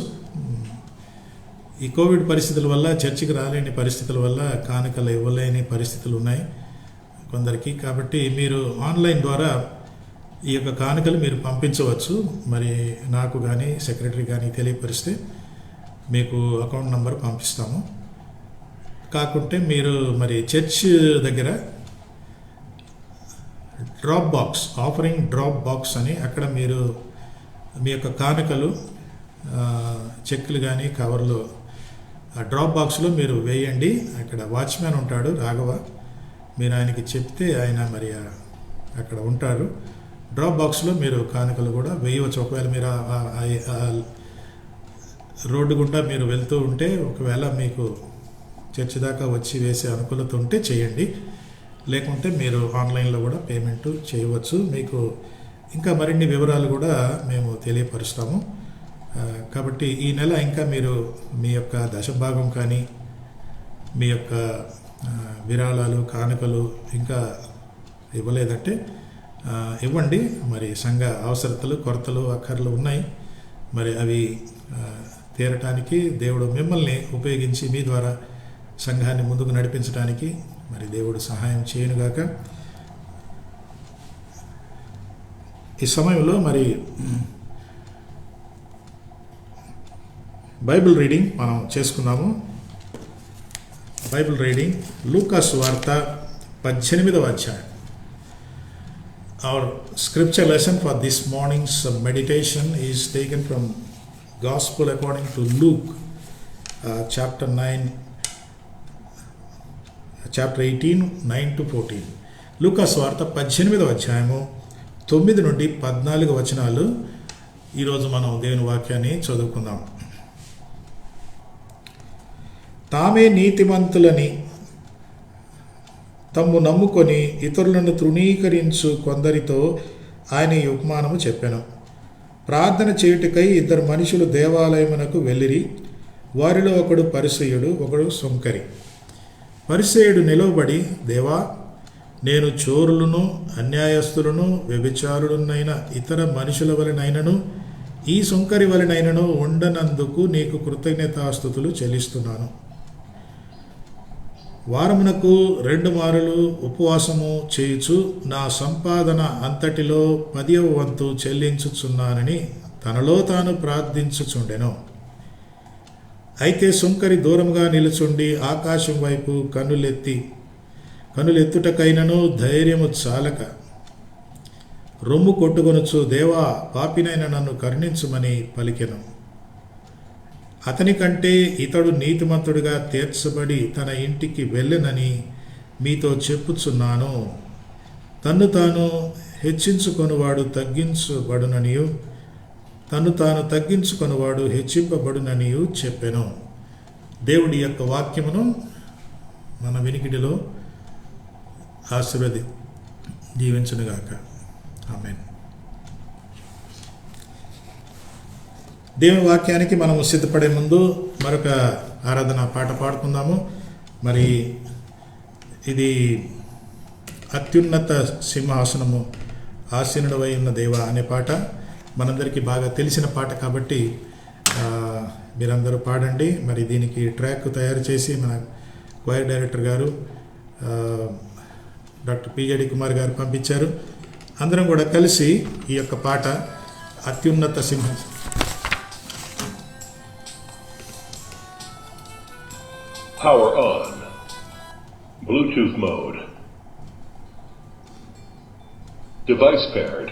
ఈ కోవిడ్ పరిస్థితుల వల్ల చర్చికి రాలేని పరిస్థితుల వల్ల కానుకలు ఇవ్వలేని పరిస్థితులు ఉన్నాయి కొందరికి. కాబట్టి మీరు ఆన్లైన్ ద్వారా ఈ యొక్క కానుకలు మీరు పంపించవచ్చు. మరి నాకు కానీ సెక్రటరీ కానీ తెలియపరిస్తే మీకు అకౌంట్ నంబర్ పంపిస్తాము. కాకుంటే మీరు మరి చర్చ్ దగ్గర drop box, offering drop box అని, అక్కడ మీరు మీ యొక్క కానుకలు, చెక్కులు కానీ కవర్లు ఆ డ్రాప్ బాక్స్లో మీరు వేయండి. అక్కడ వాచ్మ్యాన్ ఉంటాడు, రాఘవ. మీరు ఆయనకి చెప్తే ఆయన మరి అక్కడ ఉంటారు. డ్రాప్ బాక్స్లో మీరు కానుకలు కూడా వేయవచ్చు. ఒకవేళ మీరు రోడ్డు గుండా మీరు వెళ్తూ ఉంటే, ఒకవేళ మీకు చర్చి దాకా వచ్చి వేసే అనుకూలత ఉంటే చేయండి. లేకుంటే మీరు ఆన్లైన్లో కూడా పేమెంట్ చేయవచ్చు. మీకు ఇంకా మరిన్ని వివరాలు కూడా మేము తెలియపరుస్తాము. కాబట్టి ఈ నెల ఇంకా మీరు మీ యొక్క దశభాగం కానీ, మీ యొక్క విరాళాలు, కానుకలు ఇంకా ఇవ్వలేదంటే ఇవ్వండి. మరి సంఘ అవసరతలు, కొరతలు, అక్కర్లు ఉన్నాయి. మరి అవి తీరటానికి దేవుడు మిమ్మల్ని ఉపయోగించి మీ ద్వారా సంఘాన్ని ముందుకు నడిపించడానికి మరి దేవుడు సహాయం చేయనుగాక. ఈ సమయంలో మరి బైబిల్ రీడింగ్ మనం చేసుకున్నాము. బైబిల్ రీడింగ్ లూకా సువార్త 18వ అధ్యాయం. Our scripture lesson for this morning's meditation is taken from Gospel according to Luke, chapter 18, 9 to 14. లూకా సువార్త 18వ అధ్యాయము 9 నుండి 14 వచనాలు. ఈరోజు మనం దేవుని వాక్యాన్ని చదువుకుందాం. తామే నీతిమంతులని తమ్ము నమ్ముకొని ఇతరులను తృణీకరించు కొందరితో ఆయన ఈ ఉపమానము చెప్పెను. ప్రార్థన చేయుటకై 2 మనుషులు దేవాలయమునకు వెళ్ళిరి. వారిలో ఒకడు పరిసయ్యుడు, ఒకడు సుంకరి. పరిసయ్యుడు నిలవబడి, దేవా, నేను చోరులను, అన్యాయస్తులను, వ్యభిచారులనైన ఇతర మనుషుల వలనైనను ఈ సుంకరి వలనైనను ఉండనందుకు నీకు కృతజ్ఞతాస్తుతులు చెల్లిస్తున్నాను. వారమునకు 2 మారులు ఉపవాసము చేయుచు నా సంపాదన అంతటిలో 10వ వంతు చెల్లించుచున్నానని తనలో తాను ప్రార్థించుచుండెను. అయితే సుంకరి దూరముగా నిలుచుండి ఆకాశం వైపు కనులెత్తుటకైనను ధైర్యము చాలక రొమ్ము కొట్టుకొనుచు, దేవా, పాపినైన నన్ను కరుణించుమని పలికెను. అతని కంటే ఇతడు నీతిమంతుడిగా తీర్చబడి తన ఇంటికి వెళ్ళెనని మీతో చెప్పుచున్నాను. తన్ను తాను హెచ్చించుకొనువాడు తగ్గించబడుననియు, తన్ను తాను తగ్గించుకొనువాడు హెచ్చింపబడుననియు చెప్పెను. దేవుడి యొక్క వాక్యమును మన వినికిడిలో దీవించునుగాక. ఆమేన్. దేవుని వాక్యానికి మనము సిద్ధపడే ముందు మరొక ఆరాధన పాట పాడుకుందాము. మరి ఇది అత్యున్నత సింహాసనము ఆసీనుడవై ఉన్న దేవా అనే పాట మనందరికీ బాగా తెలిసిన పాట కాబట్టి మీరందరూ పాడండి. మరి దీనికి ట్రాక్ తయారు చేసి మన క్వైర్ డైరెక్టర్ గారు డాక్టర్ పిజేడి కుమార్ గారు పంపించారు. అందరం కూడా కలిసి ఈ యొక్క పాట అత్యున్నత సింహాసనం Power on. Bluetooth mode. Device paired.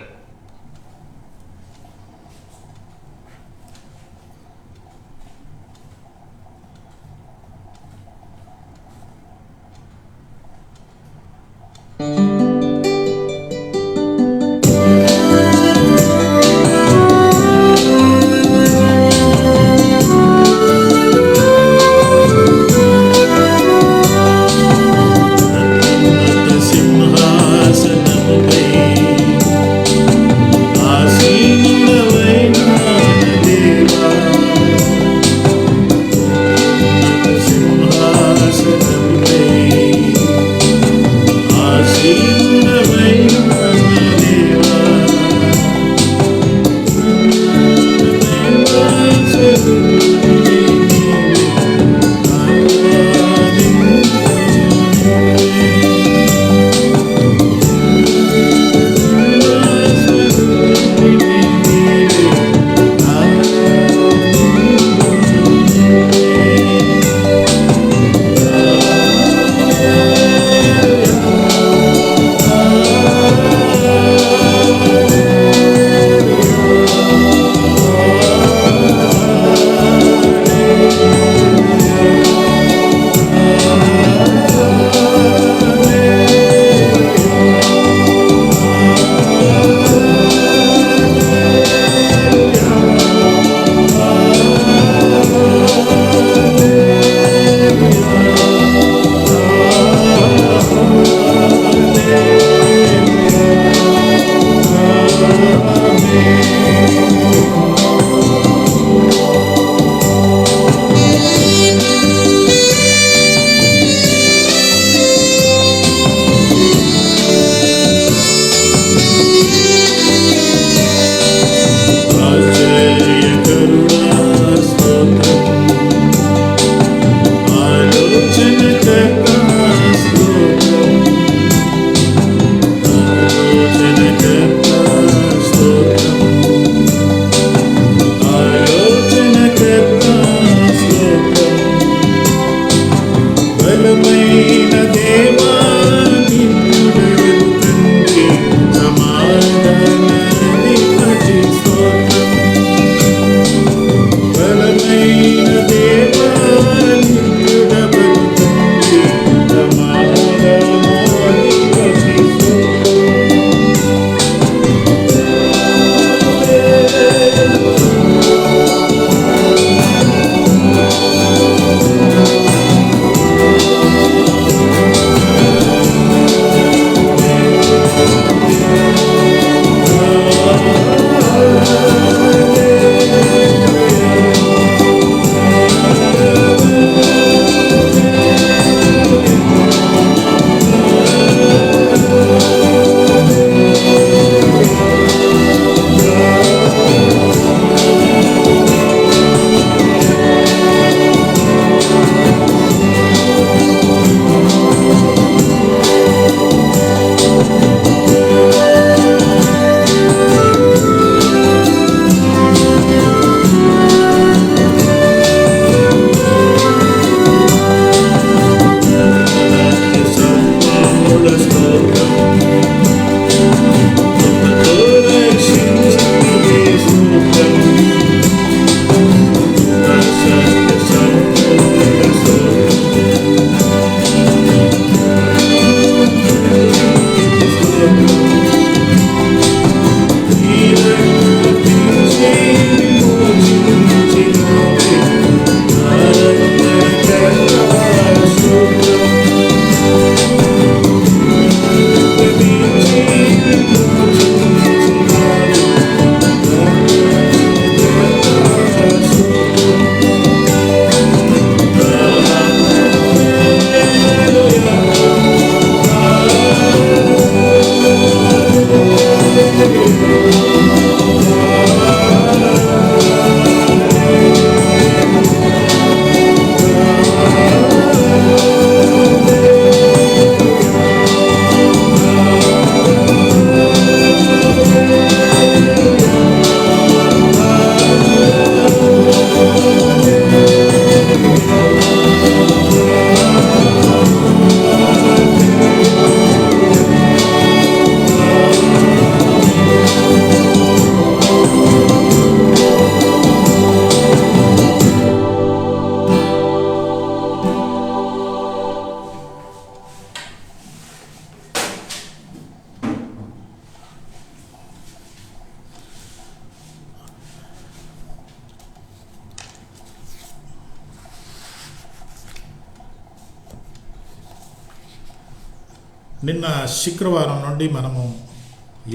నిన్న శుక్రవారం నుండి మనము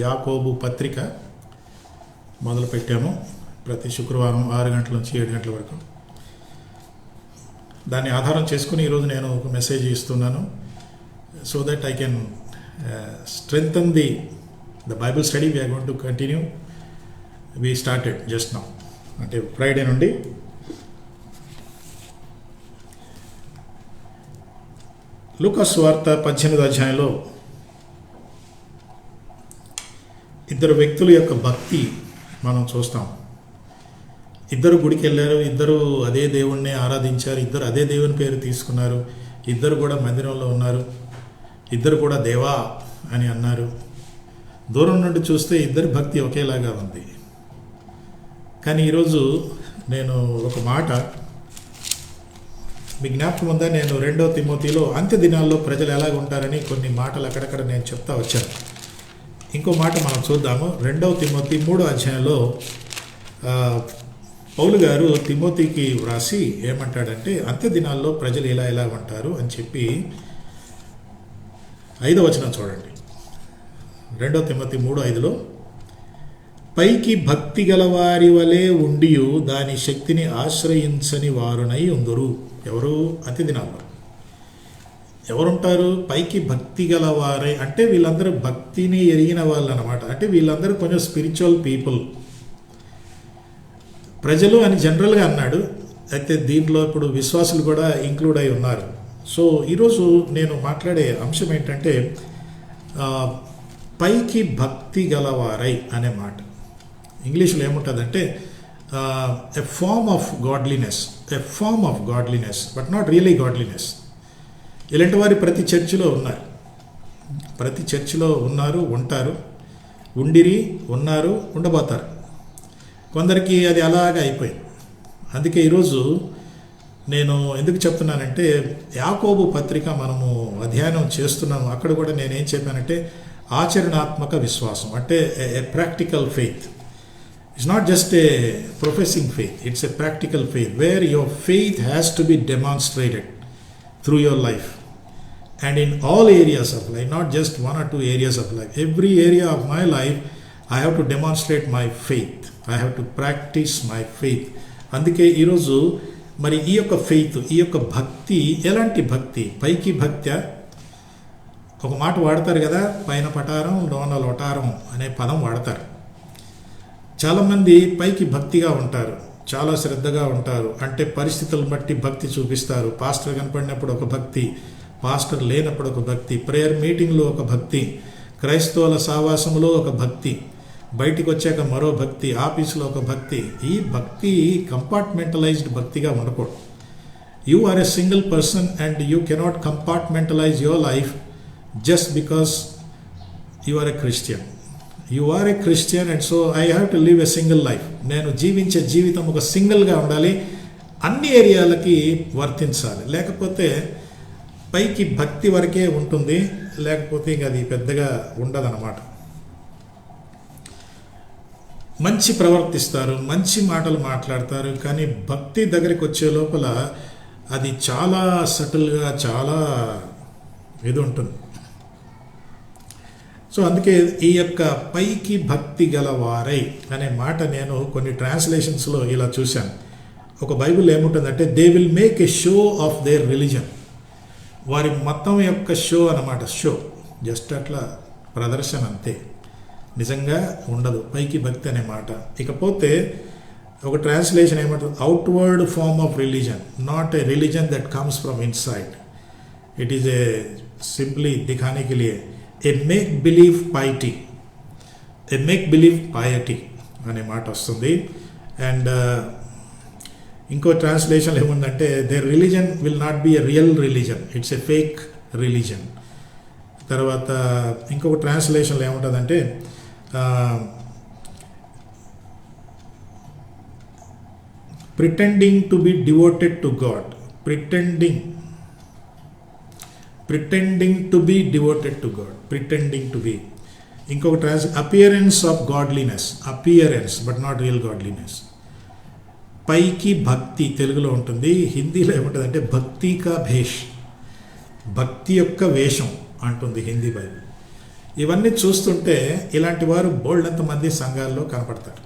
యాకోబు పత్రిక మొదలుపెట్టాము. ప్రతి శుక్రవారం 6 గంటల నుంచి 7 గంటల వరకు. దాన్ని ఆధారం చేసుకుని ఈరోజు నేను ఒక మెసేజ్ ఇస్తున్నాను. So that I can strengthen the Bible study. We are going to continue. We started just now, అంటే ఫ్రైడే నుండి. లూకా సువార్త 18వ అధ్యాయంలో ఇద్దరు వ్యక్తుల యొక్క భక్తి మనం చూస్తాం. ఇద్దరు గుడికి వెళ్ళారు, ఇద్దరు అదే దేవుణ్ణి ఆరాధించారు, ఇద్దరు అదే దేవుని పేరు తీసుకున్నారు, ఇద్దరు కూడా మందిరంలో ఉన్నారు, ఇద్దరు కూడా దేవా అని అన్నారు. దూరం నుండి చూస్తే ఇద్దరి భక్తి ఒకేలాగా ఉంది. కానీ ఈరోజు నేను ఒక మాట మీ జ్ఞాపకం ఉందా? నేను 2వ తిమోతిలో అంత్య దినాల్లో ప్రజలు ఎలాగ ఉంటారని కొన్ని మాటలు అక్కడక్కడ నేను చెప్తా వచ్చాను. ఇంకో మాట మనం చూద్దాము. 2వ తిమోతి 3వ అధ్యాయంలో పౌలు గారు తిమోతికి వ్రాసి ఏమంటాడంటే, అంత్య దినాల్లో ప్రజలు ఇలా ఉంటారు అని చెప్పి 5వ వచనం చూడండి. 2వ తిమోతి 3:5లో, పైకి భక్తి గలవారి వలె ఉండియు దాని శక్తిని ఆశ్రయించని వారునై ఉందరు. ఎవరు? అంత్య దినాల్లో ఎవరుంటారు? పైకి భక్తి గలవారే అంటే వీళ్ళందరూ భక్తిని ఎరిగిన వాళ్ళు అన్నమాట. అంటే వీళ్ళందరూ కొంచెం స్పిరిచువల్ పీపుల్. ప్రజలు అని జనరల్గా అన్నాడు, అయితే దీంట్లో ఇప్పుడు విశ్వాసులు కూడా ఇంక్లూడ్ అయి ఉన్నారు. సో ఈరోజు నేను మాట్లాడే అంశం ఏంటంటే పైకి భక్తి గలవారై అనే మాట. ఇంగ్లీష్లో ఏముంటుందంటే a form of godliness but not really godliness. ఇలాంటి వారు ప్రతి చర్చిలో ఉన్నారు, ఉంటారు, ఉండిరి, ఉన్నారు, ఉండబోతారు. కొందరికి అది అలాగే అయిపోయింది. అందుకే ఈరోజు నేను ఎందుకు చెప్తున్నానంటే, యాకోబు పత్రిక మనము అధ్యయనం చేస్తున్నాము. అక్కడ కూడా నేనేం చెప్పానంటే ఆచరణాత్మక విశ్వాసం, అంటే a practical faith. It's not just a professing faith, it's a practical faith where your faith has to be demonstrated through your life and in all areas of life, not just 1 or 2 areas of life. Every area of my life I have to demonstrate my faith. I have to practice my faith. అందుకే ఈరోజు మరి ఈ యొక్క faith, ఈ యొక్క భక్తి ఎలాంటి భక్తి? పైకి భక్త్యా? ఒక మాట వాడతారు కదా, పైన పటారం లోన లోటారం అనే పదం వాడతారు. చాలామంది పైకి భక్తిగా ఉంటారు, చాలా శ్రద్ధగా ఉంటారు, అంటే పరిస్థితులను బట్టి భక్తి చూపిస్తారు. పాస్టర్ కనపడినప్పుడు ఒక భక్తి, పాస్టర్ లేనప్పుడు ఒక భక్తి, ప్రేయర్ మీటింగ్లో ఒక భక్తి, క్రైస్తవుల సావాసంలో ఒక భక్తి, బయటికి వచ్చాక మరో భక్తి, ఆఫీసులో ఒక భక్తి. ఈ భక్తి కంపార్ట్మెంటలైజ్డ్ భక్తిగా ఉండకూడదు. You are a single person and you cannot compartmentalize your life just because you are a Christian. You are a Christian and so I have to live a single life. నేను జీవించే జీవితం ఒక సింగిల్గా ఉండాలి, అన్ని ఏరియాలకి వర్తించాలి. లేకపోతే పైకి భక్తి వరకే ఉంటుంది, లేకపోతే ఇంక అది పెద్దగా ఉండదన్నమాట. మంచి ప్రవర్తిస్తారు, మంచి మాటలు మాట్లాడతారు, కానీ భక్తి దగ్గరికి వచ్చే లోపల అది చాలా సటిల్గా, చాలా ఇది ఉంటుంది. సో అందుకే ఈ యొక్క పైకి భక్తి గలవారై అనే మాట నేను కొన్ని ట్రాన్స్లేషన్స్లో ఇలా చూశాను. ఒక బైబిల్ ఏముంటుందంటే they will make a show of their religion. వారి మతం యొక్క షో అన్నమాట. షో జస్ట్ అట్లా ప్రదర్శన అంతే, నిజంగా ఉండదు పైకి భక్తి అనే మాట. ఇకపోతే ఒక ట్రాన్స్లేషన్ ఏమంటుంది, outward form of religion, not a religion that comes from inside. It is a simply దిఖానే కే లియే a make believe piety, a make believe piety అనే మాట వస్తుంది. అండ్ ఇంకో ట్రాన్స్లేషన్ ఏముందంటే their religion will not be a real religion, it's a fake religion. తర్వాత ఇంకొక ట్రాన్స్లేషన్లో ఏముంటుందంటే pretending to be devoted to God, pretending to be devoted to God, pretending to be. ఇంకొక appearance of godliness, appearance but not real godliness. పైకి భక్తి తెలుగులో ఉంటుంది, హిందీలో ఏముంటుందంటే భక్తి కా భేష్, భక్తి యొక్క వేషం అంటుంది హిందీ బైబిల్. ఇవన్నీ చూస్తుంటే ఇలాంటి వారు బోల్డంత మంది సంఘాల్లో కనపడతారు.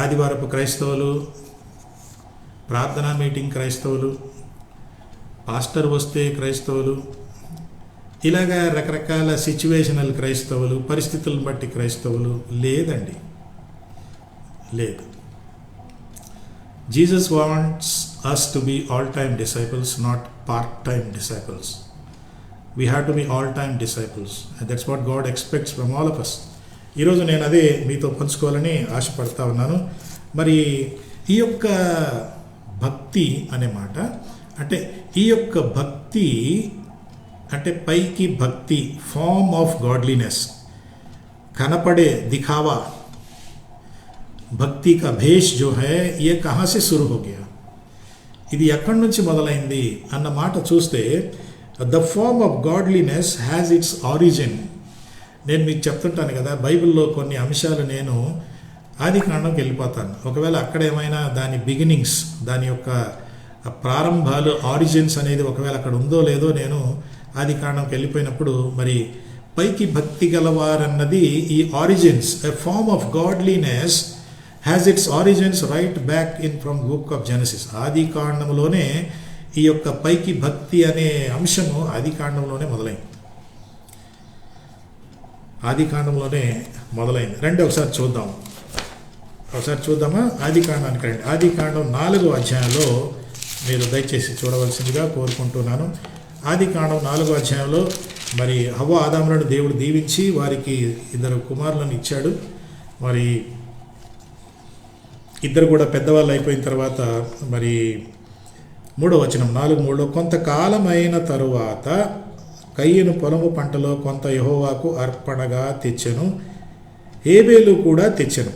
ఆదివారపు క్రైస్తవులు, ప్రార్థనా మీటింగ్ క్రైస్తవులు, పాస్టర్ వస్తే క్రైస్తవులు, ఇలాగా రకరకాల సిచ్యువేషనల్ క్రైస్తవులు, పరిస్థితులను బట్టి క్రైస్తవులు. లేదండి, లేదు. Jesus wants us to be all-time disciples, not part-time disciples. We have to be all-time disciples, and that's what God expects from all of us. ఈరోజు నేను అదే మీతో పంచుకోవాలని ఆశపడతా ఉన్నాను. మరి ఈ యొక్క భక్తి అనే మాట అంటే ఈ యొక్క భక్తి అంటే పైకి భక్తి, ఫార్మ్ ఆఫ్ గాడ్లీనెస్, కనపడే దిఖావా, భక్తి కా భేష్ జో హై ఏ కహా సే శురు హో గయా, ఇది ఎక్కడి నుంచి మొదలైంది అన్న మాట చూస్తే the form of godliness has its origin. నేను మీకు చెప్తుంటాను కదా, బైబిల్లో కొన్ని అంశాలు నేను ఆది కాండంకి వెళ్ళిపోతాను. ఒకవేళ అక్కడ ఏమైనా దాని బిగినింగ్స్, దాని యొక్క ప్రారంభాలు, ఆరిజిన్స్ అనేది ఒకవేళ అక్కడ ఉందో లేదో నేను ఆది కాండంకి వెళ్ళిపోయినప్పుడు, మరి పైకి భక్తి గలవారన్నది ఈ origins, a form of godliness has its origins right back in from book of Genesis. ఆది కాండంలోనే ఈ యొక్క పైకి భక్తి అనే అంశము ఆది కాండంలోనే మొదలైంది, ఆది కాండంలోనే మొదలైంది. రండి ఒకసారి చూద్దామా ఆది కాండానికి రండి. ఆది కాండం 4వ అధ్యాయంలో మీరు దయచేసి చూడవలసిందిగా కోరుకుంటున్నాను. ఆది కాండం 4వ అధ్యాయంలో మరి హవ్వ ఆదాములను దేవుడు దీవించి వారికి 2 కుమారులను ఇచ్చాడు. మరి ఇద్దరు కూడా పెద్దవాళ్ళు అయిపోయిన తర్వాత మరి 3వ వచనం 4:3 కొంతకాలమైన తరువాత కయ్యను పొలము పంటలో కొంత యెహోవాకు అర్పణగా తెచ్చెను, హేబేలు కూడా తెచ్చెను.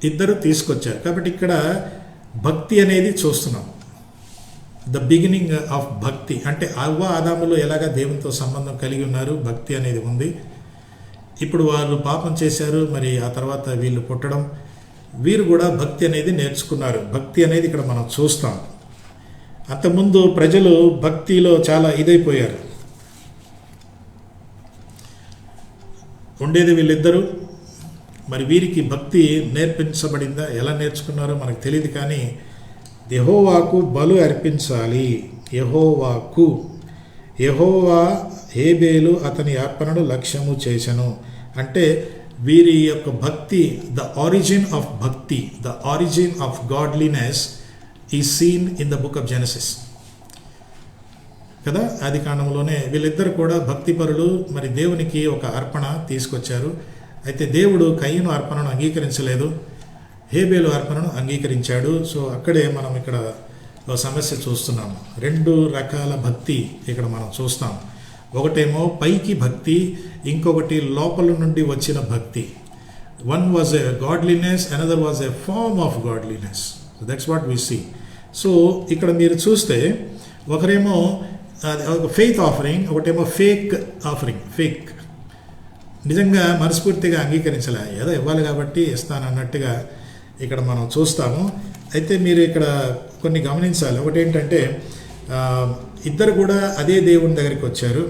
ఇద్దరు తీసుకొచ్చారు. కాబట్టి ఇక్కడ భక్తి అనేది చూస్తున్నాం. ద బిగినింగ్ ఆఫ్ భక్తి అంటే హవ్వ ఆదాములు ఎలాగ దేవునితో సంబంధం కలిగి ఉన్నారు, భక్తి అనేది ఉంది. ఇప్పుడు వాళ్ళు పాపం చేశారు, మరి ఆ తర్వాత వీళ్ళు పుట్టడం, వీరు కూడా భక్తి అనేది నేర్చుకున్నారు. భక్తి అనేది ఇక్కడ మనం చూస్తాం. అంతకుముందు ప్రజలు భక్తిలో చాలా ఇదైపోయారు. ఉండేది వీళ్ళిద్దరూ. మరి వీరికి భక్తి నేర్పించబడిందా, ఎలా నేర్చుకున్నారో మనకు తెలియదు. కానీ యెహోవాకు బలు అర్పించాలి, యెహోవా హేబేలు అతని అర్పణను లక్ష్యము చేసెను. అంటే వీరి యొక్క భక్తి, ద ఆరిజిన్ ఆఫ్ భక్తి, the origin of godliness is seen in the book of Genesis కదా. ఆది కాండంలోనే వీళ్ళిద్దరు కూడా భక్తిపరులు. మరి దేవునికి ఒక అర్పణ తీసుకొచ్చారు. అయితే దేవుడు కయ్యను అర్పణను అంగీకరించలేదు, హేబేలు అర్పణను అంగీకరించాడు. సో అక్కడే మనం ఇక్కడ సమస్య చూస్తున్నాము. 2 రకాల భక్తి ఇక్కడ మనం చూస్తాం. ఒకటేమో పైకి భక్తి, ఇంకొకటి లోపల నుండి వచ్చిన భక్తి. One was a godliness, another was a form of godliness. That's what we see. So ఇక్కడ మీరు చూస్తే ఒకరేమో ఒక ఫెయిత్ ఆఫరింగ్, ఒకటేమో ఫేక్ ఆఫరింగ్. ఫేక్ నిజంగా మనస్ఫూర్తిగా అంగీకరించలే, ఏదో ఇవ్వాలి కాబట్టి ఇస్తానన్నట్టుగా ఇక్కడ మనం చూస్తాము. అయితే మీరు ఇక్కడ కొన్ని గమనించాలి. ఒకటి ఏంటంటే ఇద్దరు కూడా అదే దేవుని దగ్గరికి వచ్చారు,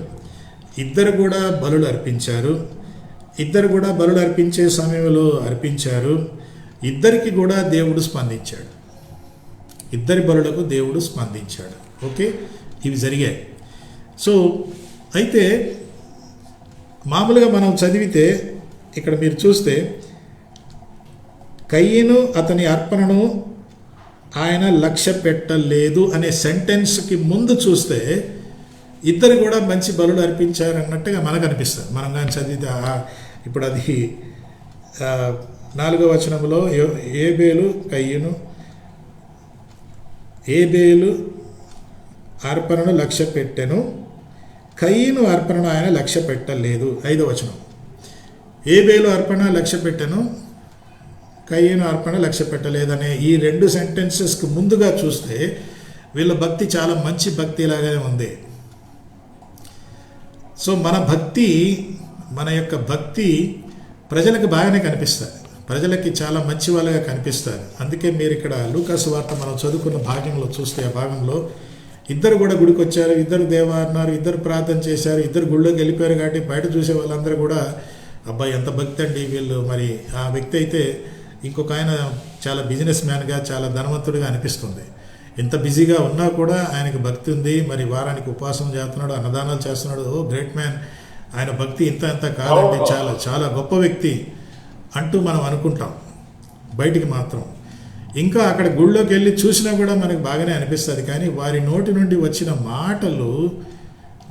ఇద్దరు కూడా బలులు అర్పించారు, ఇద్దరు కూడా బలులు అర్పించే సమయంలో అర్పించారు, ఇద్దరికి కూడా దేవుడు స్పందించాడు, ఇద్దరి బలులకు దేవుడు స్పందించాడు. ఓకే, ఇవి జరిగాయి. సో అయితే మామూలుగా మనం చదివితే ఇక్కడ మీరు చూస్తే కయ్యను అతని అర్పణను ఆయన లక్ష్య పెట్టలేదు అనే సెంటెన్స్కి ముందు చూస్తే ఇద్దరు కూడా మంచి బలులు అర్పించారు అన్నట్టుగా మనకు అనిపిస్తుంది. మనం కానీ చదివితే ఇప్పుడు అది 4వ వచనంలో ఏబేలు కయ్యను, ఏబేలు అర్పణను లక్ష్య పెట్టెను, కయ్యను అర్పణను ఆయన లక్ష్య పెట్టలేదు. 5వ వచనం, ఏబేలు అర్పణ లక్ష్య పెట్టెను, కయ్యను అర్పణ లక్ష్య పెట్టలేదనే ఈ 2 సెంటెన్సెస్కి ముందుగా చూస్తే వీళ్ళ భక్తి చాలా మంచి భక్తిలాగానే ఉంది. సో మన భక్తి, మన యొక్క భక్తి ప్రజలకు బాగానే కనిపిస్తుంది, ప్రజలకి చాలా మంచి వాళ్ళగా కనిపిస్తారు. అందుకే మీరు ఇక్కడ లూకాసు వార్త మనం చదువుకున్న భాగంలో చూస్తే, ఆ భాగంలో ఇద్దరు కూడా గుడికి వచ్చారు, ఇద్దరు దేవా అన్నారు, ఇద్దరు ప్రార్థన చేశారు, ఇద్దరు గుళ్ళోకి వెళ్ళిపోయారు. కాబట్టి బయట చూసే వాళ్ళందరూ కూడా అబ్బాయి ఎంత భక్తి అండి వీళ్ళు. మరి ఆ వ్యక్తి అయితే ఇంకొక ఆయన చాలా బిజినెస్ మ్యాన్గా, చాలా ధనవంతుడిగా అనిపిస్తుంది. ఇంత బిజీగా ఉన్నా కూడా ఆయనకు భక్తి ఉంది, మరి వారానికి ఉపవాసం చేస్తున్నాడు, అన్నదానాలు చేస్తున్నాడు. ఓ గ్రేట్ మ్యాన్, ఆయన భక్తి ఇంత కాదండి, చాలా చాలా గొప్ప వ్యక్తి అంటూ మనం అనుకుంటాం బయటికి మాత్రం. ఇంకా అక్కడ గుళ్ళోకి వెళ్ళి చూసినా కూడా మనకు బాగానే అనిపిస్తుంది. కానీ వారి నోటి నుండి వచ్చిన మాటలు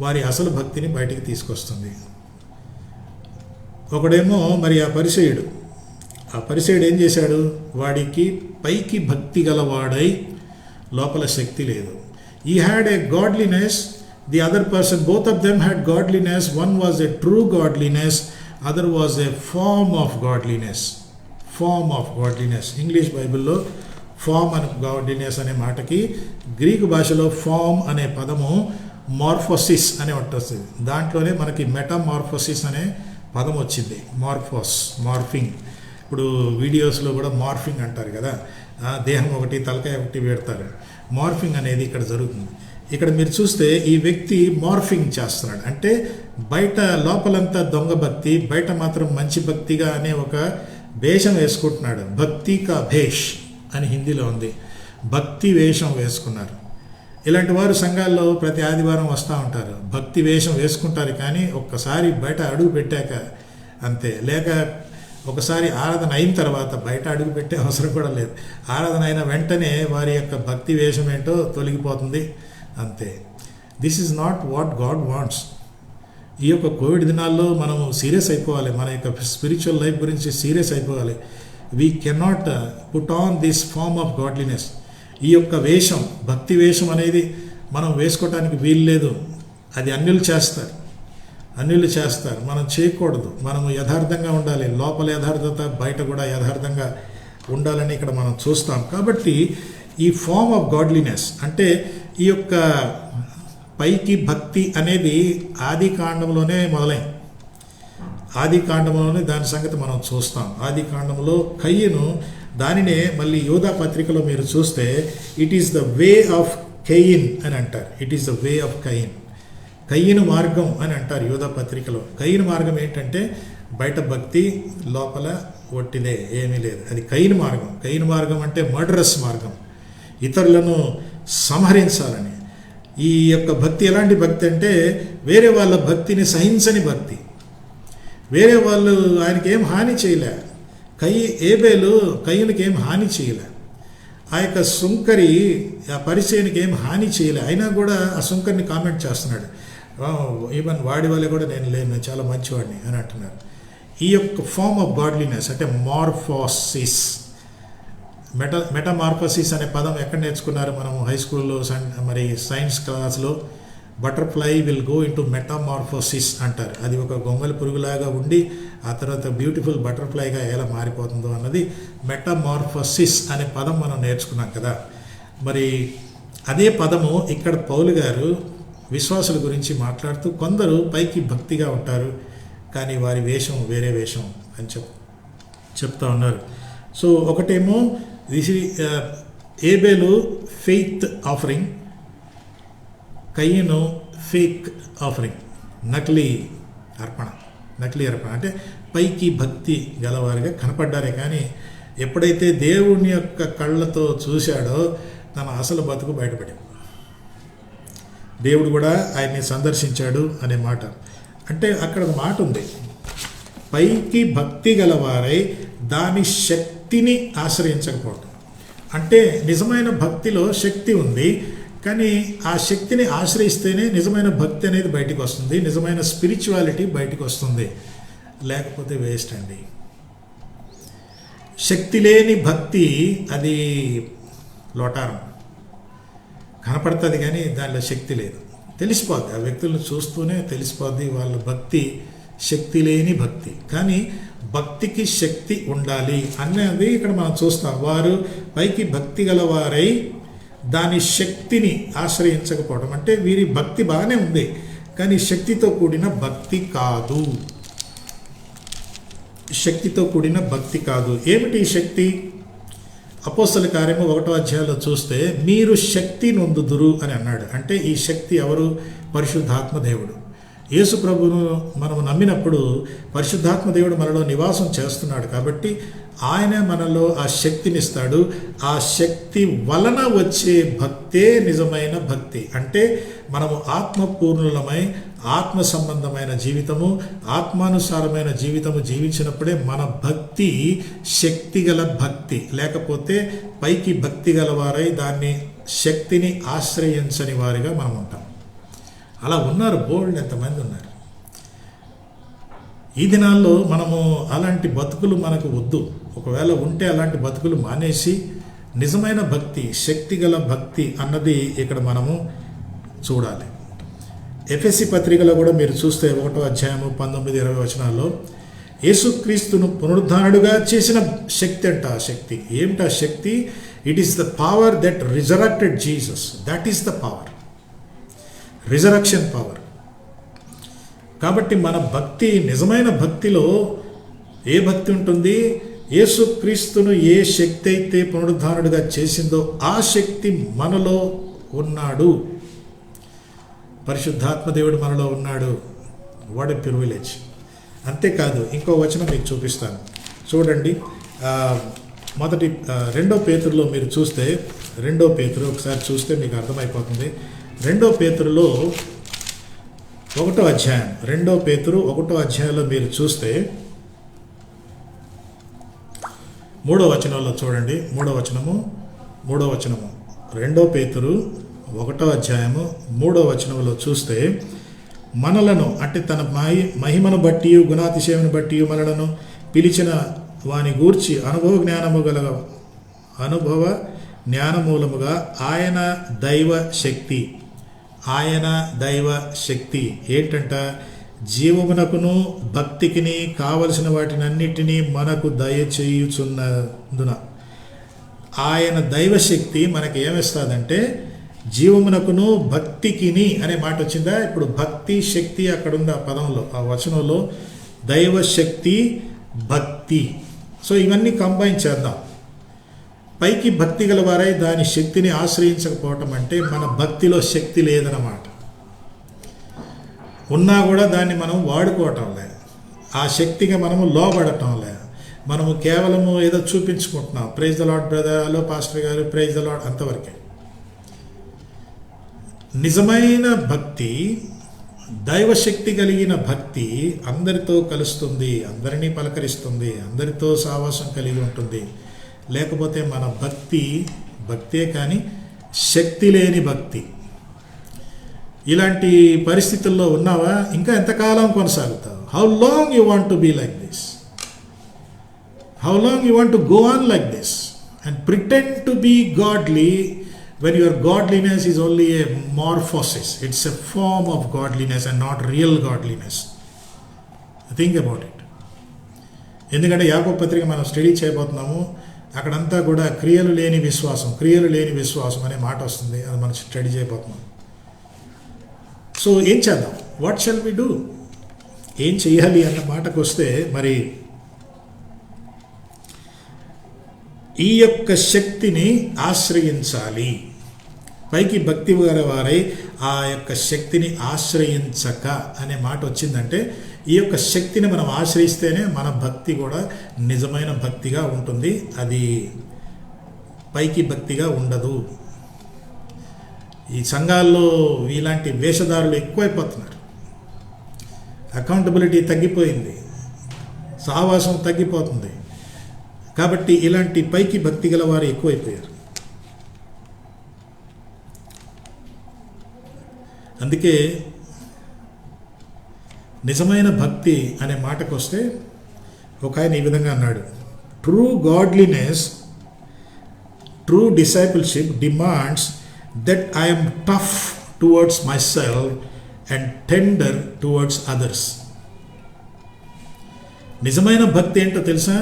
వారి అసలు భక్తిని బయటికి తీసుకొస్తుంది. ఒకడేమో మరి ఆ పరిసయుడు ఏం చేశాడు, వాడికి పైకి భక్తి గలవాడై లోపల శక్తి లేదు. He had a godliness, the other person, both of them had godliness. One was a true godliness, other was a form of godliness. Form of godliness, English బైబిల్లో ఫార్మ్ అండ్ గాడ్లీనెస్ అనే మాటకి గ్రీకు భాషలో form అనే పదము మార్ఫోసిస్ అనే ఒకటి వస్తుంది. దాంట్లోనే మనకి మెటామార్ఫోసిస్ అనే పదం వచ్చింది. మార్ఫింగ్. ఇప్పుడు వీడియోస్లో కూడా మార్ఫింగ్ అంటారు కదా, దేహం ఒకటి తలకాయ ఒకటి పెడతారు. మార్ఫింగ్ అనేది ఇక్కడ జరుగుతుంది. ఇక్కడ మీరు చూస్తే ఈ వ్యక్తి మార్ఫింగ్ చేస్తున్నాడు. అంటే బయట లోపలంతా దొంగ భక్తి, బయట మాత్రం మంచి భక్తిగా అనే ఒక వేషం వేసుకుంటున్నాడు. భక్తి కా భేష్ అని హిందీలో ఉంది. భక్తి వేషం వేసుకున్నారు. ఇలాంటి వారు సంఘాల్లో ప్రతి ఆదివారం వస్తూ ఉంటారు, భక్తి వేషం వేసుకుంటారు. కానీ ఒక్కసారి బయట అడుగు పెట్టాక అంతే. లేక ఒకసారి ఆరాధన అయిన తర్వాత బయట అడుగు పెట్టే అవసరం కూడా లేదు. ఆరాధన అయిన వెంటనే వారి యొక్క భక్తి వేషం ఏంటో తొలగిపోతుంది అంతే. This is not what God wants. ఈ యొక్క కోవిడ్ దినాల్లో మనం సీరియస్ అయిపోవాలి, మన యొక్క స్పిరిచువల్ లైఫ్ గురించి సీరియస్ అయిపోవాలి. We cannot put on this form of godliness. ఈ యొక్క వేషం, భక్తి వేషం అనేది మనం వేసుకోవటానికి వీలు లేదు. అది అన్యులు చేస్తారు. మనం చేయకూడదు. మనము యథార్థంగా ఉండాలి. లోపల యథార్థత, బయట కూడా యథార్థంగా ఉండాలని ఇక్కడ మనం చూస్తాం. కాబట్టి ఈ ఫార్మ్ ఆఫ్ గాడ్లీనెస్ అంటే ఈ యొక్క పైకి భక్తి అనేది ఆది కాండంలోనే మొదలైంది. ఆది కాండంలోనే దాని సంగతి మనం చూస్తాం. ఆది కాండంలో కయ్యను, దానినే మళ్ళీ యోధా పత్రికలో మీరు చూస్తే it is the way of Cain అని అంటారు. It is the way of Cain, కయ్యను మార్గం అని అంటారు యోధా పత్రికలో. కయ్యను మార్గం ఏంటంటే బయట భక్తి, లోపల ఒట్టిదే, ఏమీ లేదు. అది కయ్యను మార్గం. కయ్యను మార్గం అంటే మర్డరస్ మార్గం, ఇతరులను సంహరించాలని. ఈ యొక్క భక్తి ఎలాంటి భక్తి అంటే వేరే వాళ్ళ భక్తిని సహించని భక్తి. వేరే వాళ్ళు ఆయనకి ఏం హాని చేయలే. ఏబేలు కయ్యనుకి ఏం హాని చేయలే. ఆ యొక్క సుంకరి ఆ పరిచయానికి ఏం హాని చేయలే. అయినా కూడా ఆ సుంకరిని కామెంట్ చేస్తున్నాడు, ఈవెన్ వాడి వల్ల కూడా నేను చాలా మంచివాడిని అని అంటున్నారు. ఈ యొక్క ఫార్మ్ ఆఫ్ గాడ్లీనెస్ అంటే మార్ఫోసిస్. మెటామార్ఫోసిస్ అనే పదం ఎక్కడ నేర్చుకున్నారు? మనం హై స్కూల్లో మరి సైన్స్ క్లాస్లో butterfly will go into metamorphosis అంటారు. అది ఒక గొంగళి పురుగులాగా ఉండి ఆ తర్వాత బ్యూటిఫుల్ బటర్ఫ్లైగా ఎలా మారిపోతుందో అన్నది మెటామార్ఫోసిస్ అనే పదం మనం నేర్చుకున్నాం కదా. మరి అదే పదము ఇక్కడ పౌలు గారు విశ్వాసుల గురించి మాట్లాడుతూ కొందరు పైకి భక్తిగా ఉంటారు కానీ వారి వేషం వేరే వేషం అని చెప్తా ఉన్నారు. సో ఒకటేమో ఏబేలు ఫెయిత్ ఆఫరింగ్, కయ్యను ఫేక్ ఆఫరింగ్, నకిలీ అర్పణ అంటే పైకి భక్తి గలవారిగా కనపడ్డారే కానీ ఎప్పుడైతే దేవుని యొక్క కళ్ళతో చూశాడో తన అసలు బతుకు బయటపడింది. దేవుడు కూడా ఆయన్ని సందర్శించాడు అనే మాట. అంటే అక్కడ ఒక మాట ఉంది, పైకి భక్తి గలవారై దాని శక్తిని ఆశ్రయించకపోవడం. అంటే నిజమైన భక్తిలో శక్తి ఉంది కానీ ఆ శక్తిని ఆశ్రయిస్తేనే నిజమైన భక్తి అనేది బయటికి వస్తుంది, నిజమైన స్పిరిచువాలిటీ బయటికి వస్తుంది. లేకపోతే వేస్ట్ అండి. శక్తి లేని భక్తి అది లోటారం, కనపడుతుంది కానీ దానిలో శక్తి లేదు. తెలిసిపోద్ది, ఆ వ్యక్తులను చూస్తూనే తెలిసిపోద్ది వాళ్ళ భక్తి శక్తి లేని భక్తి. కానీ భక్తికి శక్తి ఉండాలి అనేది ఇక్కడ మనం చూస్తాం. వారు పైకి భక్తి గలవారై దాని శక్తిని ఆశ్రయించకపోవడం అంటే వీరి భక్తి బాగానే ఉంది కానీ శక్తితో కూడిన భక్తి కాదు. శక్తితో కూడిన భక్తి కాదు. ఏమిటి ఈ శక్తి? అపోస్తల కార్యము 1వ అధ్యాయంలో చూస్తే మీరు శక్తి నొందుదురు అని అన్నాడు. అంటే ఈ శక్తి ఎవరు? పరిశుద్ధాత్మ దేవుడు. యేసు ప్రభువును మనము నమ్మినప్పుడు పరిశుద్ధాత్మ దేవుడు మనలో నివాసం చేస్తున్నాడు కాబట్టి ఆయన మనలో ఆ శక్తినిస్తాడు. ఆ శక్తి వలన వచ్చే భక్తే నిజమైన భక్తి. అంటే మనము ఆత్మపూర్ణులమై ఆత్మ సంబంధమైన జీవితము, ఆత్మానుసారమైన జీవితము జీవించినప్పుడే మన భక్తి శక్తిగల భక్తి. లేకపోతే పైకి భక్తి గలవారై దాన్ని శక్తిని ఆశ్రయించని వారిగా మనం ఉంటాం. అలా ఉన్నారు, బోల్డ్ ఎంతమంది ఉన్నారు. ఈ దినాల్లో మనము అలాంటి బతుకులు మనకు వద్దు. ఒకవేళ ఉంటే అలాంటి బతుకులు మానేసి నిజమైన భక్తి, శక్తిగల భక్తి అన్నది ఇక్కడ మనము చూడాలి. ఎఫెసీ పత్రికలో కూడా మీరు చూస్తే 1వ అధ్యాయము 19-20 వచనాల్లో యేసుక్రీస్తును పునరుద్ధానుడుగా చేసిన శక్తి అంట. ఆ శక్తి ఏమిటా శక్తి? It is the power that resurrected Jesus. That is the power, resurrection power. కాబట్టి మన భక్తి, నిజమైన భక్తిలో ఏ భక్తి ఉంటుంది? యేసుక్రీస్తును ఏ శక్తి అయితే పునరుద్ధానుడిగా చేసిందో ఆ శక్తి మనలో ఉన్నాడు. పరిశుద్ధాత్మ దేవుడు మనలో ఉన్నాడు. What a privilege. అంతేకాదు, ఇంకో వచనం మీకు చూపిస్తాను చూడండి. 2 పేతురులో మీరు చూస్తే, 2 పేతురు ఒకసారి చూస్తే మీకు అర్థమైపోతుంది. 2 పేతురులో 1వ అధ్యాయం, 2 పేతురు 1వ అధ్యాయంలో మీరు చూస్తే 3వ వచనంలో చూడండి. 3వ వచనము 2 పేతురు 1వ అధ్యాయము 3వ వచనంలో చూస్తే మనలను, అంటే తన మహిమను బట్టి గుణాతిశయమును బట్టి మనలను పిలిచిన వాని గూర్చి అనుభవ జ్ఞానమూలముగా ఆయన దైవ శక్తి ఏంటంట? జీవమునకును భక్తికిని కావలసిన వాటినన్నిటినీ మనకు దయచేయుచున్నందున ఆయన దైవశక్తి మనకి ఏమిస్తుందంటే జీవమునకును భక్తికిని అనే మాట వచ్చిందా? ఇప్పుడు భక్తి శక్తి అక్కడ ఉంది ఆ పదంలో, ఆ వచనంలో. దైవశక్తి, భక్తి. సో ఇవన్నీ కంబైన్ చేద్దాం. పైకి భక్తి గలవారై దాని శక్తిని ఆశ్రయించకపోవటం అంటే మన భక్తిలో శక్తి లేదన్నమాట. ఉన్నా కూడా దాన్ని మనం వాడుకోవటం లేదు, ఆ శక్తిగా మనము లోబడటం లేదు. మనము కేవలము ఏదో చూపించుకుంటున్నాం, praise the Lord brother, hello pastor గారు, ప్రైజ్ ద లార్డ్, అంతవరకే. నిజమైన భక్తి, దైవశక్తి కలిగిన భక్తి అందరితో కలుస్తుంది, అందరినీ పలకరిస్తుంది, అందరితో సావాసం కలిగి ఉంటుంది. లేకపోతే మన భక్తే కానీ శక్తి లేని భక్తి. ఇలాంటి పరిస్థితుల్లో ఉన్నావా? ఇంకా ఎంతకాలం కొనసాగుతావు? How long you want to be like this? How long you want to go on like this and pretend to be godly when your godliness is only a morphosis. It's a form of godliness and not real godliness. Think about it. ఎందుకంటే యాకోబు పత్రిక మనం study చేయబోతున్నాము. అక్కడంతా కూడా క్రియలు లేని విశ్వాసం అనే మాట వస్తుంది. అది మనం స్టడీ చేయబోతున్నాం. సో ఏం చేద్దాం? What shall we do? ఏం చేయాలి అన్న మాటకు వస్తే, మరి ఈ యొక్క శక్తిని ఆశ్రయించాలి. పైకి భక్తి వారై ఆ యొక్క శక్తిని ఆశ్రయించక అనే మాట వచ్చిందంటే, ఈ యొక్క శక్తిని మనం ఆశ్రయిస్తేనే మన భక్తి కూడా నిజమైన భక్తిగా ఉంటుంది. అది పైకి భక్తిగా ఉండదు. ఈ సంఘాల్లో ఇలాంటి వేషధారులు ఎక్కువైపోతున్నారు. అకౌంటబిలిటీ తగ్గిపోయింది, సహవాసం తగ్గిపోతుంది. కాబట్టి ఇలాంటి పైకి భక్తి గల వారు ఎక్కువైపోయారు. అందుకే నిజమైన భక్తి అనే మాటకు వస్తే ఒక ఆయన ఈ విధంగా అన్నాడు, true godliness, true discipleship demands that I'm tough towards myself and tender towards others. నిజమైన భక్తి ఏంటో తెలుసా?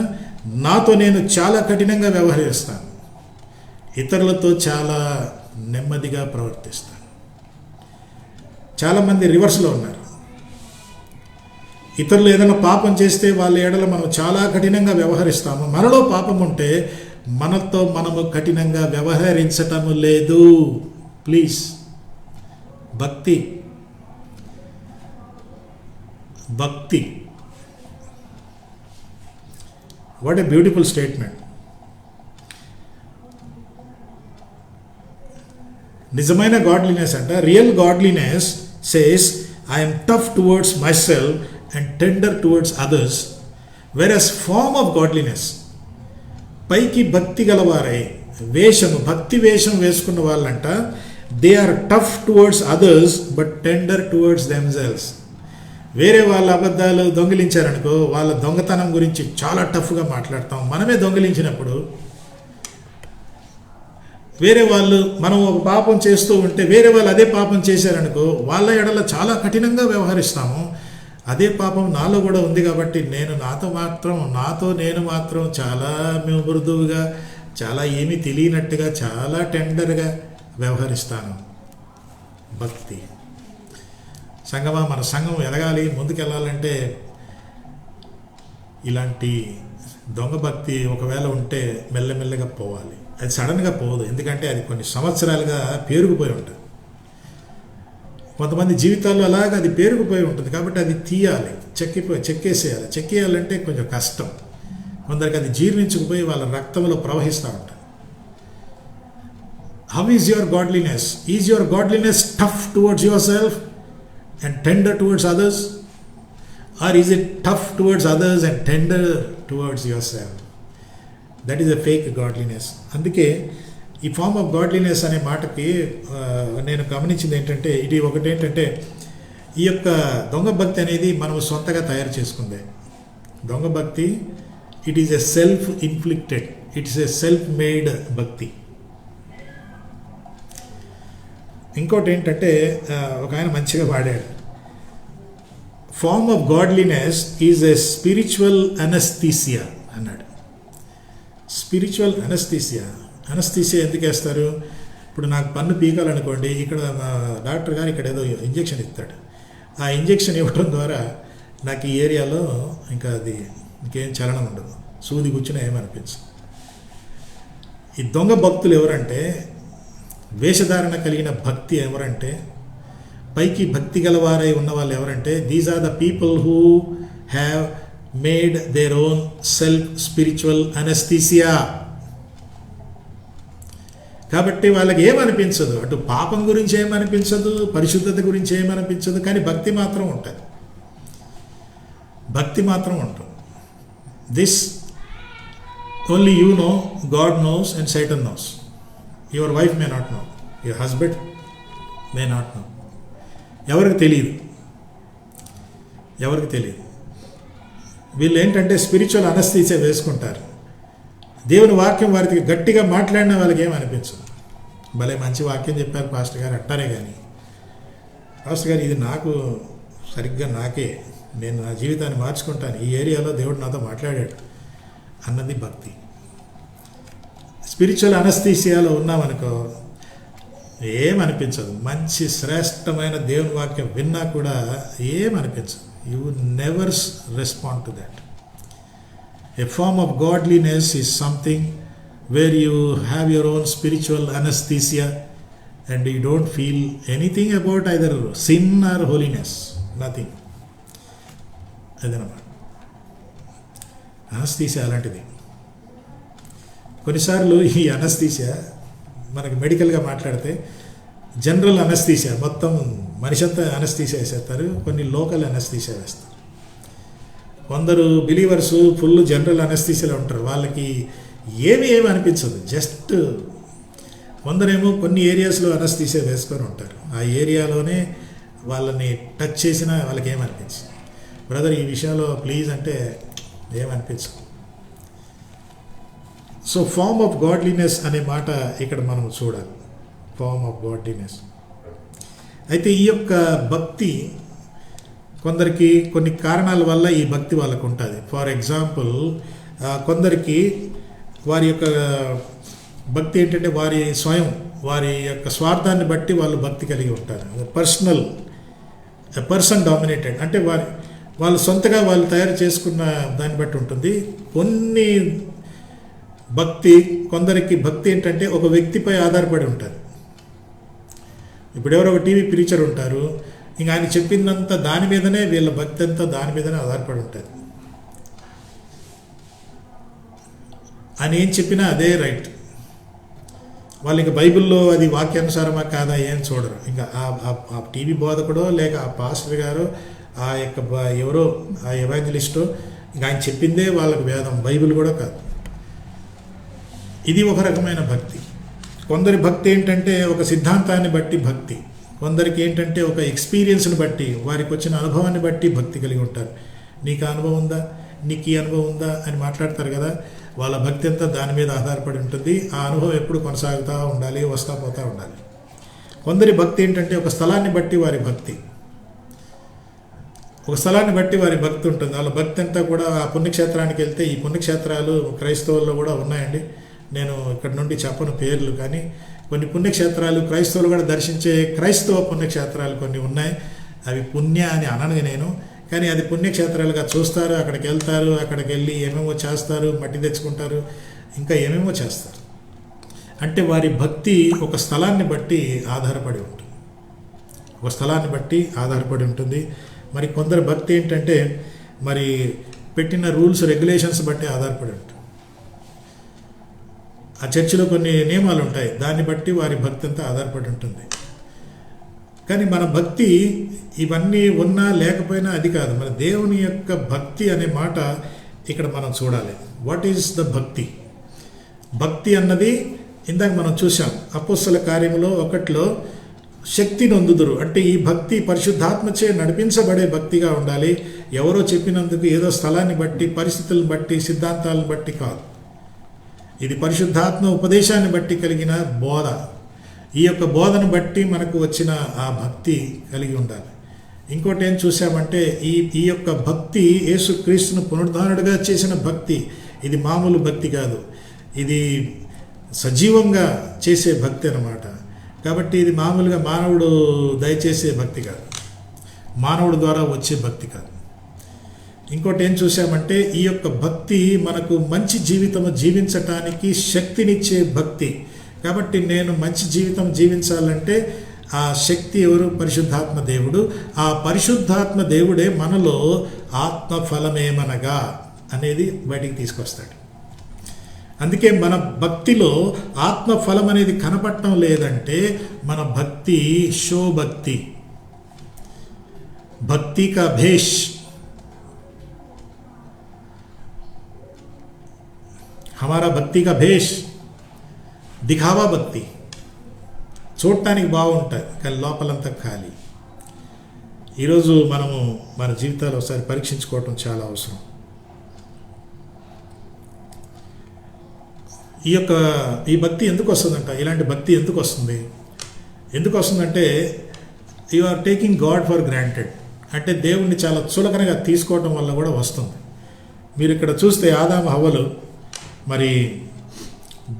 నాతో నేను చాలా కఠినంగా వ్యవహరిస్తాను, ఇతరులతో చాలా నెమ్మదిగా ప్రవర్తిస్తాను. చాలామంది రివర్స్లో ఉన్నారు. ఇతరులు ఏదైనా పాపం చేస్తే వాళ్ళ ఎడల మనం చాలా కఠినంగా వ్యవహరిస్తాము. మనలో పాపం ఉంటే మనతో మనము కఠినంగా వ్యవహరించటము లేదు. ప్లీజ్, భక్తి వాట్ ఏ బ్యూటిఫుల్ స్టేట్మెంట్. నిజమైన గాడ్లీనెస్ అంట, real godliness says I'm tough towards myself and tender towards others, whereas form of godliness, పైకి భక్తి గలవారై భక్తి వేషం వేసుకున్న వాళ్ళంట, they are tough towards others but tender towards themselves. వేరే వాళ్ళ అబద్ధాలు దొంగిలించారనుకో, వాళ్ళ దొంగతనం గురించి చాలా టఫ్గా మాట్లాడతాం. మనమే దొంగిలించినప్పుడు వేరే వాళ్ళు, మనం ఒక పాపం చేస్తూ ఉంటే వేరే వాళ్ళు అదే పాపం చేశారనుకో, వాళ్ళ ఎడల చాలా కఠినంగా వ్యవహరిస్తాము. అదే పాపం నాలో కూడా ఉంది కాబట్టి నాతో నేను మాత్రం చాలా మృదువుగా, చాలా ఏమీ తెలియనట్టుగా, చాలా టెండర్గా వ్యవహరిస్తాను. భక్తి సంఘమా, మన సంఘం ఎదగాలి, ముందుకెళ్ళాలంటే ఇలాంటి దొంగ భక్తి ఒకవేళ ఉంటే మెల్లమెల్లగా పోవాలి. అది సడన్గా పోదు, ఎందుకంటే అది కొన్ని సంవత్సరాలుగా పేరుకుపోయి ఉంటుంది. కొంతమంది జీవితాల్లో అలాగా అది పేరుకుపోయి ఉంటుంది. కాబట్టి అది తీయాలి, చెక్కేసేయాలి. చెక్కేయాలంటే కొంచెం కష్టం. కొందరికి అది జీర్ణించుకుపోయి వాళ్ళ రక్తంలో ప్రవహిస్తూ ఉంటుంది. How is your godliness? Is your godliness tough towards your self and tender towards others, or is it tough towards others and tender towards yourself? That is a fake godliness. అందుకే ఈ ఫార్మ్ ఆఫ్ గాడ్లీనెస్ అనే మాటకి నేను గమనించింది ఏంటంటే, ఒకటేంటంటే ఈ యొక్క దొంగ భక్తి అనేది మనం సొంతగా తయారు చేసుకుందే. దొంగ భక్తి, it is a self inflicted, it's a self made భక్తి. ఇంకోటి ఏంటంటే ఒక ఆయన మంచిగా వాడాడు, form of godliness is a spiritual anaesthesia అన్నాడు. స్పిరిచువల్ అనస్థీసియా ఎందుకు వేస్తారు? ఇప్పుడు నాకు పన్ను పీకాలనుకోండి, ఇక్కడ డాక్టర్ గారు ఇక్కడ ఏదో ఇంజెక్షన్ ఇస్తాడు. ఆ ఇంజెక్షన్ ఇవ్వడం ద్వారా నాకు ఈ ఏరియాలో ఇంకేం చలనం ఉండదు, సూది కూర్చుని ఏమనిపించదు. ఈ దొంగ భక్తులు ఎవరంటే, వేషధారణ కలిగిన భక్తి ఎవరంటే, పైకి భక్తి గలవారై ఉన్న వాళ్ళు ఎవరంటే, these are the people who have made their own self spiritual anaesthesia. కాబట్టి వాళ్ళకి ఏమనిపించదు, అటు పాపం గురించి ఏమనిపించదు, పరిశుద్ధత గురించి ఏమనిపించదు, కానీ భక్తి మాత్రం ఉంటుంది. This only you know, God knows and Satan knows. Your wife may not know, your husband may not know. ఎవరికి తెలియదు. వీళ్ళు ఏంటంటే స్పిరిచువల్ అనస్థీసియా వేసుకుంటారు. దేవుని వాక్యం వారికి గట్టిగా మాట్లాడిన వాళ్ళకి ఏమనిపించదు. భలే మంచి వాక్యం చెప్పారు పాస్టర్ గారు అంటారే కానీ, పాస్టర్ గారు ఇది నాకు సరిగ్గా నాకే, నేను నా జీవితాన్ని మార్చుకుంటాను, ఈ ఏరియాలో దేవుడు నాతో మాట్లాడాడు అన్నది భక్తి. స్పిరిచువల్ అనస్థీసియాలో ఉన్నామనుకో ఏమనిపించదు. మంచి శ్రేష్టమైన దేవుని వాక్యం విన్నా కూడా ఏమనిపించదు. You never respond to that. A form of godliness is something where you have your own spiritual anesthesia and you don't feel anything about either sin or holiness. Nothing. అదనమాట అనస్థీసియా. అలాంటిది కొన్నిసార్లు ఈ అనస్థీసియా మనకి మెడికల్గా మాట్లాడితే general anaesthesia, మొత్తం మనిషి అంతా anaesthesia వేసేస్తారు. కొన్ని లోకల్ అనస్థీసియా వేస్తారు. కొందరు బిలీవర్స్ ఫుల్ జనరల్ అనస్థీసియాలో ఉంటారు, వాళ్ళకి ఏమి అనిపించదు. జస్ట్ కొందరేమో కొన్ని ఏరియాస్లో అనస్థీసియా వేసుకొని ఉంటారు, ఆ ఏరియాలోనే వాళ్ళని టచ్ చేసినా వాళ్ళకి ఏమనిపించదు. బ్రదర్ ఈ విషయంలో ప్లీజ్ అంటే ఏమనిపించదు. సో ఫార్మ్ ఆఫ్ గాడ్లీనెస్ అనే మాట ఇక్కడ మనం చూడాలి. Form of godliness. అయితే ఈ యొక్క భక్తి కొందరికి కొన్ని కారణాల వల్ల ఈ భక్తి వాళ్ళకు ఉంటుంది. ఫర్ ఎగ్జాంపుల్ కొందరికి వారి యొక్క భక్తి ఏంటంటే వారి యొక్క స్వార్థాన్ని బట్టి వాళ్ళు భక్తి కలిగి ఉంటారు. పర్సన్ డామినేటెడ్ అంటే వాళ్ళు సొంతగా వాళ్ళు తయారు చేసుకున్న దాన్ని బట్టి ఉంటుంది. కొన్ని భక్తి కొందరికి భక్తి ఏంటంటే ఒక వ్యక్తిపై ఆధారపడి ఉంటుంది. ఇప్పుడు ఎవరో ఒక టీవీ ప్రీచర్ ఉంటారు, ఇంకా ఆయన చెప్పిందంతా దాని మీదనే, వీళ్ళ భక్తి అంతా దాని మీదనే ఆధారపడి ఉంటుంది. ఆయన ఏం చెప్పినా అదే రైట్. వాళ్ళు ఇంకా బైబిల్లో అది వాక్యానుసారమా కాదా ఏం చూడరు. ఇంకా ఆ టీవీ బోధకుడో లేక ఆ పాస్టర్ గారో ఆ యొక్క ఎవరో ఆ ఎవాంజలిస్టో ఇంకా ఆయన చెప్పిందే వాళ్ళకి వేదం, బైబిల్ కూడా కాదు. ఇది ఒక రకమైన భక్తి. కొందరి భక్తి ఏంటంటే ఒక సిద్ధాంతాన్ని బట్టి భక్తి. కొందరికి ఏంటంటే ఒక ఎక్స్పీరియన్స్ని బట్టి, వారికి వచ్చిన అనుభవాన్ని బట్టి భక్తి కలిగి ఉంటారు. నీకు అనుభవం ఉందా, నీకు ఈ అనుభవం ఉందా అని మాట్లాడతారు కదా, వాళ్ళ భక్తి అంతా దాని మీద ఆధారపడి ఉంటుంది. ఆ అనుభవం ఎప్పుడు కొనసాగుతూ ఉండాలి, వస్తూ పోతూ ఉండాలి. కొందరి భక్తి ఏంటంటే ఒక స్థలాన్ని బట్టి వారి భక్తి, ఒక స్థలాన్ని బట్టి వారి భక్తి ఉంటుంది. వాళ్ళ భక్తి అంతా కూడా ఆ పుణ్యక్షేత్రానికి వెళ్తే, ఈ పుణ్యక్షేత్రాలు క్రైస్తవుల్లో కూడా ఉన్నాయండి, నేను ఇక్కడ నుండి చెప్పను పేర్లు, కానీ కొన్ని పుణ్యక్షేత్రాలు క్రైస్తవులు కూడా దర్శించే క్రైస్తవ పుణ్యక్షేత్రాలు కొన్ని ఉన్నాయి. అవి పుణ్య అని అనను నేను, కానీ అది పుణ్యక్షేత్రాలుగా చూస్తారు. అక్కడికి వెళ్తారు, అక్కడికి వెళ్ళి ఏమేమో చేస్తారు, మట్టి తెచ్చుకుంటారు, ఇంకా ఏమేమో చేస్తారు. అంటే వారి భక్తి ఒక స్థలాన్ని బట్టి ఆధారపడి ఉంటుంది, ఒక స్థలాన్ని బట్టి ఆధారపడి ఉంటుంది. మరి కొందరు భక్తి ఏంటంటే మరి పెట్టిన రూల్స్ రెగ్యులేషన్స్ బట్టి ఆధారపడి ఉంటుంది. ఆ చర్చిలో కొన్ని నియమాలు ఉంటాయి, దాన్ని బట్టి వారి భక్తి అంతా ఆధారపడి ఉంటుంది. కానీ మన భక్తి ఇవన్నీ ఉన్నా లేకపోయినా అది కాదు. మన దేవుని యొక్క భక్తి అనే మాట ఇక్కడ మనం చూడాలి. వాట్ ఈజ్ ద భక్తి? భక్తి అన్నది ఇందాక మనం చూసాం అపోస్తల కార్యములో 1లో శక్తి నొందుదురు. అంటే ఈ భక్తి పరిశుద్ధాత్మచే నడిపించబడే భక్తిగా ఉండాలి. ఎవరో చెప్పినందుకు ఏదో స్థలాన్ని బట్టి, పరిస్థితులను బట్టి, సిద్ధాంతాలను బట్టి కాదు. ఇది పరిశుద్ధాత్మ ఉపదేశాన్ని బట్టి కలిగిన బోధ. ఈ యొక్క బోధను బట్టి మనకు వచ్చిన ఆ భక్తి కలిగి ఉండాలి. ఇంకోటి ఏం చూసామంటే ఈ యొక్క భక్తి యేసుక్రీస్తును పునరుద్ధానుడిగా చేసిన భక్తి. ఇది మామూలు భక్తి కాదు, ఇది సజీవంగా చేసే భక్తి అన్నమాట. కాబట్టి ఇది మామూలుగా మానవుడు దయచేసే భక్తి కాదు, మానవుడు ద్వారా వచ్చే భక్తి కాదు. ఇంకోటి ఏం చూసామంటే ఈ యొక్క భక్తి మనకు మంచి జీవితం జీవించటానికి శక్తినిచ్చే భక్తి. కాబట్టి నేను మంచి జీవితం జీవించాలంటే ఆ శక్తి ఎవరు? పరిశుద్ధాత్మ దేవుడు. ఆ పరిశుద్ధాత్మ దేవుడే మనలో ఆత్మఫలమేమనగా అనేది బయటికి తీసుకొస్తాడు. అందుకే మన భక్తిలో ఆత్మఫలం అనేది కనపడటం లేదంటే మన భక్తి షో భక్తి, భక్తి కా భేష్. हमारा भक्ति का भेष దిఖావా భక్తి. చూడటానికి బాగుంటుంది కానీ లోపలంతా ఖాళీ. ఈరోజు మనము మన జీవితాలు ఒకసారి పరీక్షించుకోవటం చాలా అవసరం. ఈ భక్తి ఎందుకు వస్తుందంట? ఇలాంటి భక్తి ఎందుకు వస్తుంది? ఎందుకు వస్తుందంటే you are taking God for granted. అంటే దేవుణ్ణి చాలా చులకనగా తీసుకోవడం వల్ల కూడా వస్తుంది. మీరు ఇక్కడ చూస్తే ఆదాము హవ్వలు మరి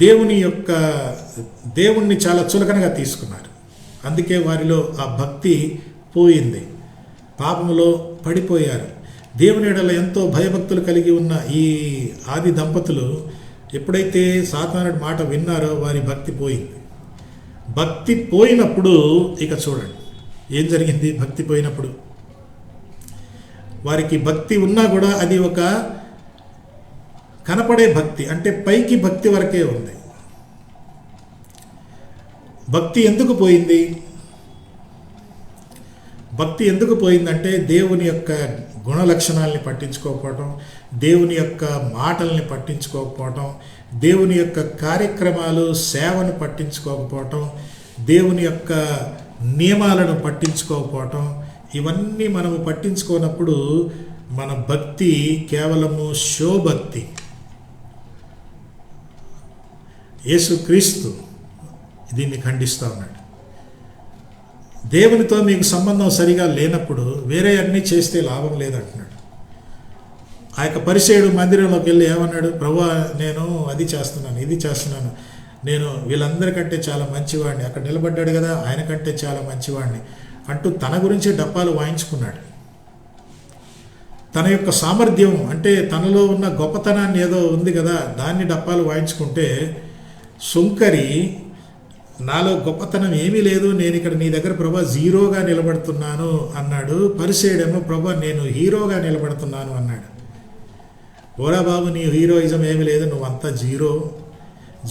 దేవుణ్ణి చాలా చులకనగా తీసుకున్నారు. అందుకే వారిలో ఆ భక్తి పోయింది, పాపములో పడిపోయారు. దేవుని ఎడల ఎంతో భయభక్తులు కలిగి ఉన్న ఈ ఆది దంపతులు ఎప్పుడైతే సాతానుడి మాట విన్నారో వారి భక్తి పోయింది. భక్తి పోయినప్పుడు ఇక చూడండి ఏం జరిగింది. భక్తి పోయినప్పుడు వారికి భక్తి ఉన్నా కూడా అది ఒక కనపడే భక్తి, అంటే పైకి భక్తి వరకే ఉంది. భక్తి ఎందుకు పోయింది? భక్తి ఎందుకు పోయిందంటే దేవుని యొక్క గుణ లక్షణాలని పట్టించుకోకపోవటం, దేవుని యొక్క మాటల్ని పట్టించుకోకపోవటం, దేవుని యొక్క కార్యక్రమాలు సేవను పట్టించుకోకపోవటం, దేవుని యొక్క నియమాలను పట్టించుకోకపోవటం, ఇవన్నీ మనము పట్టించుకోనప్పుడు మన భక్తి కేవలము శోభక్తి. యేసుక్రీస్తు దీన్ని ఖండిస్తూ ఉన్నాడు. దేవునితో మీకు సంబంధం సరిగా లేనప్పుడు వేరే అన్నీ చేస్తే లాభం లేదంటున్నాడు. ఆ యొక్క పరిసయ్యుడు మందిరంలోకి వెళ్ళి ఏమన్నాడు? ప్రభువా, నేను అది చేస్తున్నాను, ఇది చేస్తున్నాను, నేను వీళ్ళందరికంటే చాలా మంచివాడిని, అక్కడ నిలబడ్డాడు కదా ఆయన కంటే చాలా మంచివాడిని అంటూ తన గురించి డప్పాలు వాయించుకున్నాడు. తన యొక్క సామర్థ్యం అంటే తనలో ఉన్న గొప్పతనాన్ని ఏదో ఉంది కదా దాన్ని డప్పాలు వాయించుకుంటే, సుంకరి నాలో గొప్పతనం ఏమీ లేదు, నేను ఇక్కడ నీ దగ్గర ప్రభా జీరోగా నిలబడుతున్నాను అన్నాడు. పరిసయ్యుడేమో ప్రభా నేను హీరోగా నిలబడుతున్నాను అన్నాడు. ఓరా బాబు, నీ హీరోయిజం ఏమీ లేదు, నువ్వంతా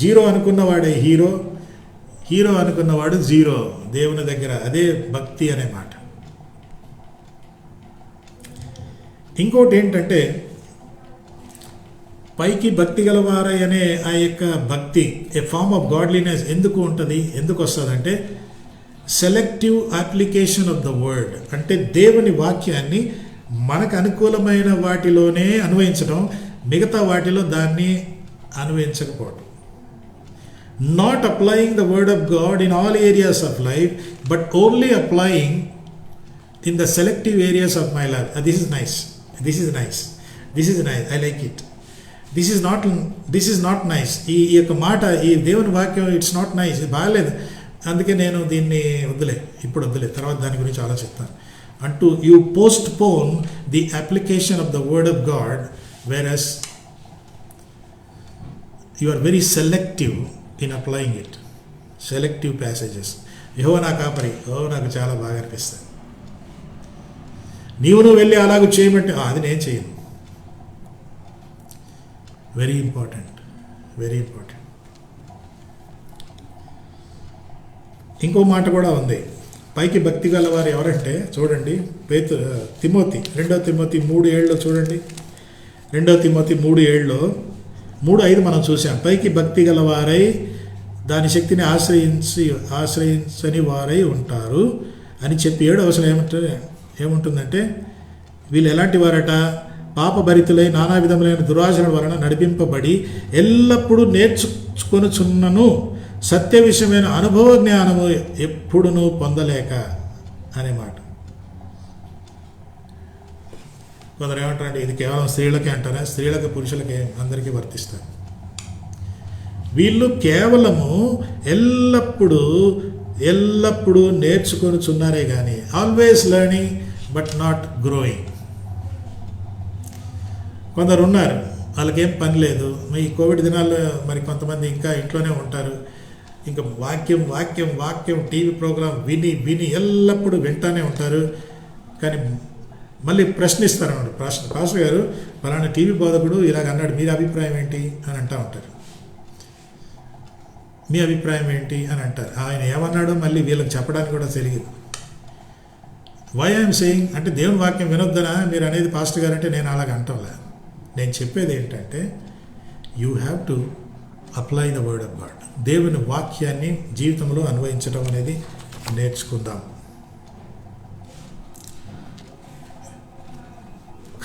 జీరో అనుకున్నవాడే హీరో అనుకున్నవాడు జీరో దేవుని దగ్గర. అదే భక్తి అనే మాట. ఇంకోటి ఏంటంటే పైకి భక్తి గలవారై అనే ఆ యొక్క భక్తి ఏ ఫార్మ్ ఆఫ్ గాడ్లీనెస్ ఎందుకు ఉంటుంది, ఎందుకు వస్తుందంటే selective application of the word. అంటే దేవుని వాక్యాన్ని మనకు అనుకూలమైన వాటిలోనే అన్వయించడం, మిగతా వాటిలో దాన్ని అన్వయించకపోవడం. Not applying the word of God in all areas of life but only applying in the selective areas of my life. This is nice, I like it. This is not nice. ఈ యొక్క మాట, ఈ దేవుని వాక్యం it's not nice, ఇది బాగాలేదు, అందుకే నేను దీన్ని ఇప్పుడు వద్దులే, తర్వాత దాని గురించి ఆలోచిస్తాను అంటూ you postpone the application of the word of God, whereas you are very selective in applying it. Selective passages. Jehovah నా కాపరి, నాకు చాలా బాగా అనిపిస్తుంది. నువ్వు వెళ్ళి అలాగూ చేయమంటే అది నేను చేయను. Very important. ఇంకో మాట కూడా ఉంది. పైకి భక్తి గల వారు ఎవరంటే చూడండి, తిమోతి 2 తిమోతి 3:7 చూడండి. 2 తిమోతి 3:7 3:5 మనం చూసాం. పైకి భక్తి గల వారై దాని శక్తిని ఆశ్రయించని వారై ఉంటారు అని చెప్పి 7వ వచనం ఏముంటుందంటే వీళ్ళు ఎలాంటి వారట? పాపభరితులై నానా విధములైన దురాచరణ వలన నడిపింపబడి ఎల్లప్పుడూ నేర్చుకొనుచున్నను సత్య విషయమైన అనుభవ జ్ఞానము ఎప్పుడునూ పొందలేక అనే మాట. కొందరు ఏమంటారంటే ఇది కేవలం స్త్రీలకే అంటారా? స్త్రీలకు పురుషులకే అందరికీ వర్తిస్తారు. వీళ్ళు కేవలము ఎల్లప్పుడూ నేర్చుకొనుచున్నారే కానీ always learning but not growing. కొందరు ఉన్నారు వాళ్ళకేం పని లేదు. ఈ కోవిడ్ దినాల్లో మరి కొంతమంది ఇంకా ఇంట్లోనే ఉంటారు. ఇంకా వాక్యం టీవీ ప్రోగ్రాం విని ఎల్లప్పుడూ వింటానే ఉంటారు. కానీ మళ్ళీ ప్రశ్నిస్తారు అన్నాడు. పాస్టర్ గారు పలానా టీవీ బోధకుడు ఇలాగ అన్నాడు, మీ అభిప్రాయం ఏంటి అని అంటూ ఉంటారు. మీ అభిప్రాయం ఏంటి అని అంటారు. ఆయన ఏమన్నాడో మళ్ళీ వీళ్ళకి చెప్పడానికి కూడా తెలియదు. వై ఐఎమ్ సేయింగ్ అంటే దేవుని వాక్యం వినొద్దనా మీరు అనేది పాస్టర్ గారు అంటే నేను అలాగ అంటాంలే. నేను చెప్పేది ఏంటంటే you have to apply the word of God. దేవుని వాక్యాన్ని జీవితంలో అన్వయించడం అనేది నేర్చుకుందాం.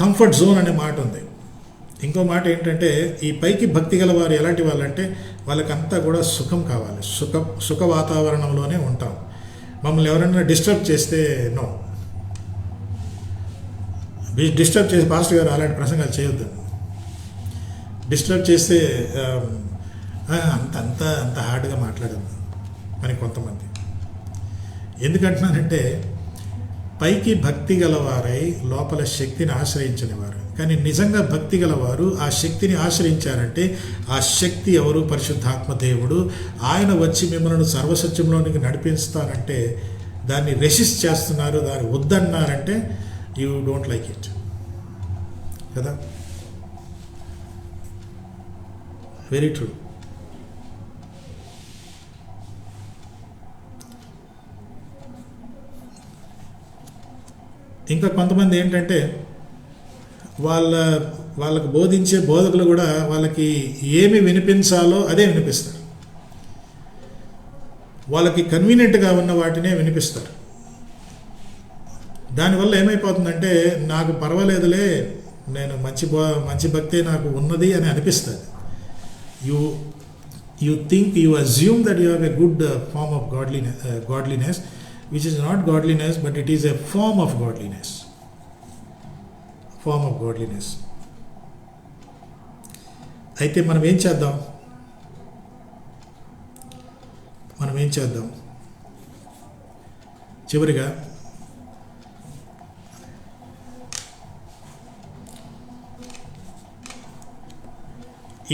కంఫర్ట్ జోన్ అనే మాట ఉంది. ఇంకో మాట ఏంటంటే ఈ పైకి భక్తి గల వారు ఎలాంటి వాళ్ళంటే వాళ్ళకంతా కూడా సుఖం కావాలి, సుఖ వాతావరణంలోనే ఉంటాం. మమ్మల్ని ఎవరైనా డిస్టర్బ్ చేస్తే నో, డిస్టర్బ్ చేసి పాస్టర్ గారు అలాంటి ప్రసంగాలు చేయొద్దు. డిస్టర్బ్ చేస్తే అంత హార్డ్గా మాట్లాడదు అని కొంతమంది. ఎందుకంటున్నానంటే పైకి భక్తి గలవారై లోపల శక్తిని ఆశ్రయించిన వారు, కానీ నిజంగా భక్తి గలవారు ఆ శక్తిని ఆశ్రయించారంటే ఆ శక్తి ఎవరు? పరిశుద్ధాత్మ దేవుడు. ఆయన వచ్చి మిమ్మల్ని సర్వసత్యంలోనికి నడిపిస్తానంటే దాన్ని రెసిస్ట్ చేస్తున్నారు, దాన్ని వద్దన్నారంటే యూ డోంట్ లైక్ ఇట్ కదా. Very true. ఇంకా కొంతమంది ఏంటంటే వాళ్ళకు బోధించే బోధకులు కూడా వాళ్ళకి ఏమి వినిపించాలో అదే వినిపిస్తారు, వాళ్ళకి కన్వీనియంట్గా ఉన్న వాటినే వినిపిస్తారు. దానివల్ల ఏమైపోతుందంటే నాకు పర్వాలేదులే, నేను మంచి భక్తే నాకు ఉన్నది అని అనిపిస్తుంది. You think, you assume that you have a good form of godliness which is not godliness, but it is a form of godliness. అయితే మనం ఏం చేద్దాం? చివరిగా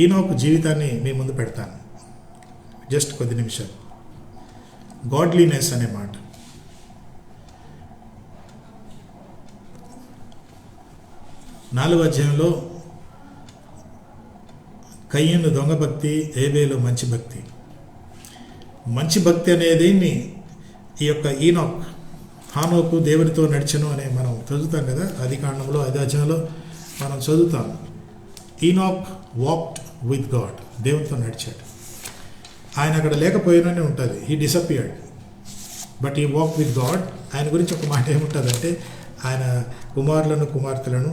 ఈనోకు జీవితాన్ని మీ ముందు పెడతాను, జస్ట్ కొద్ది నిమిషాలు. గాడ్లీనెస్ అనే మాట, నాలుగో అధ్యాయంలో కయ్యను దొంగ భక్తి, ఏబేలు మంచి భక్తి. మంచి భక్తి అనేది ఈ యొక్క హానోకు దేవునితో నడిచెను అని మనం చదువుతాం కదా, ఆదికాండంలో 5వ అధ్యాయంలో మనం చదువుతాం. ఈనోక్ వాక్డ్ విత్ గాడ్, దేవునితో నడిచాడు. ఆయన అక్కడ లేకపోయిననే ఉంటుంది, హీ డిసపియర్డ్, బట్ ఈ వాక్ విత్ గాడ్. ఆయన గురించి ఒక మాట ఏముంటుందంటే ఆయన కుమారులను కుమార్తెలను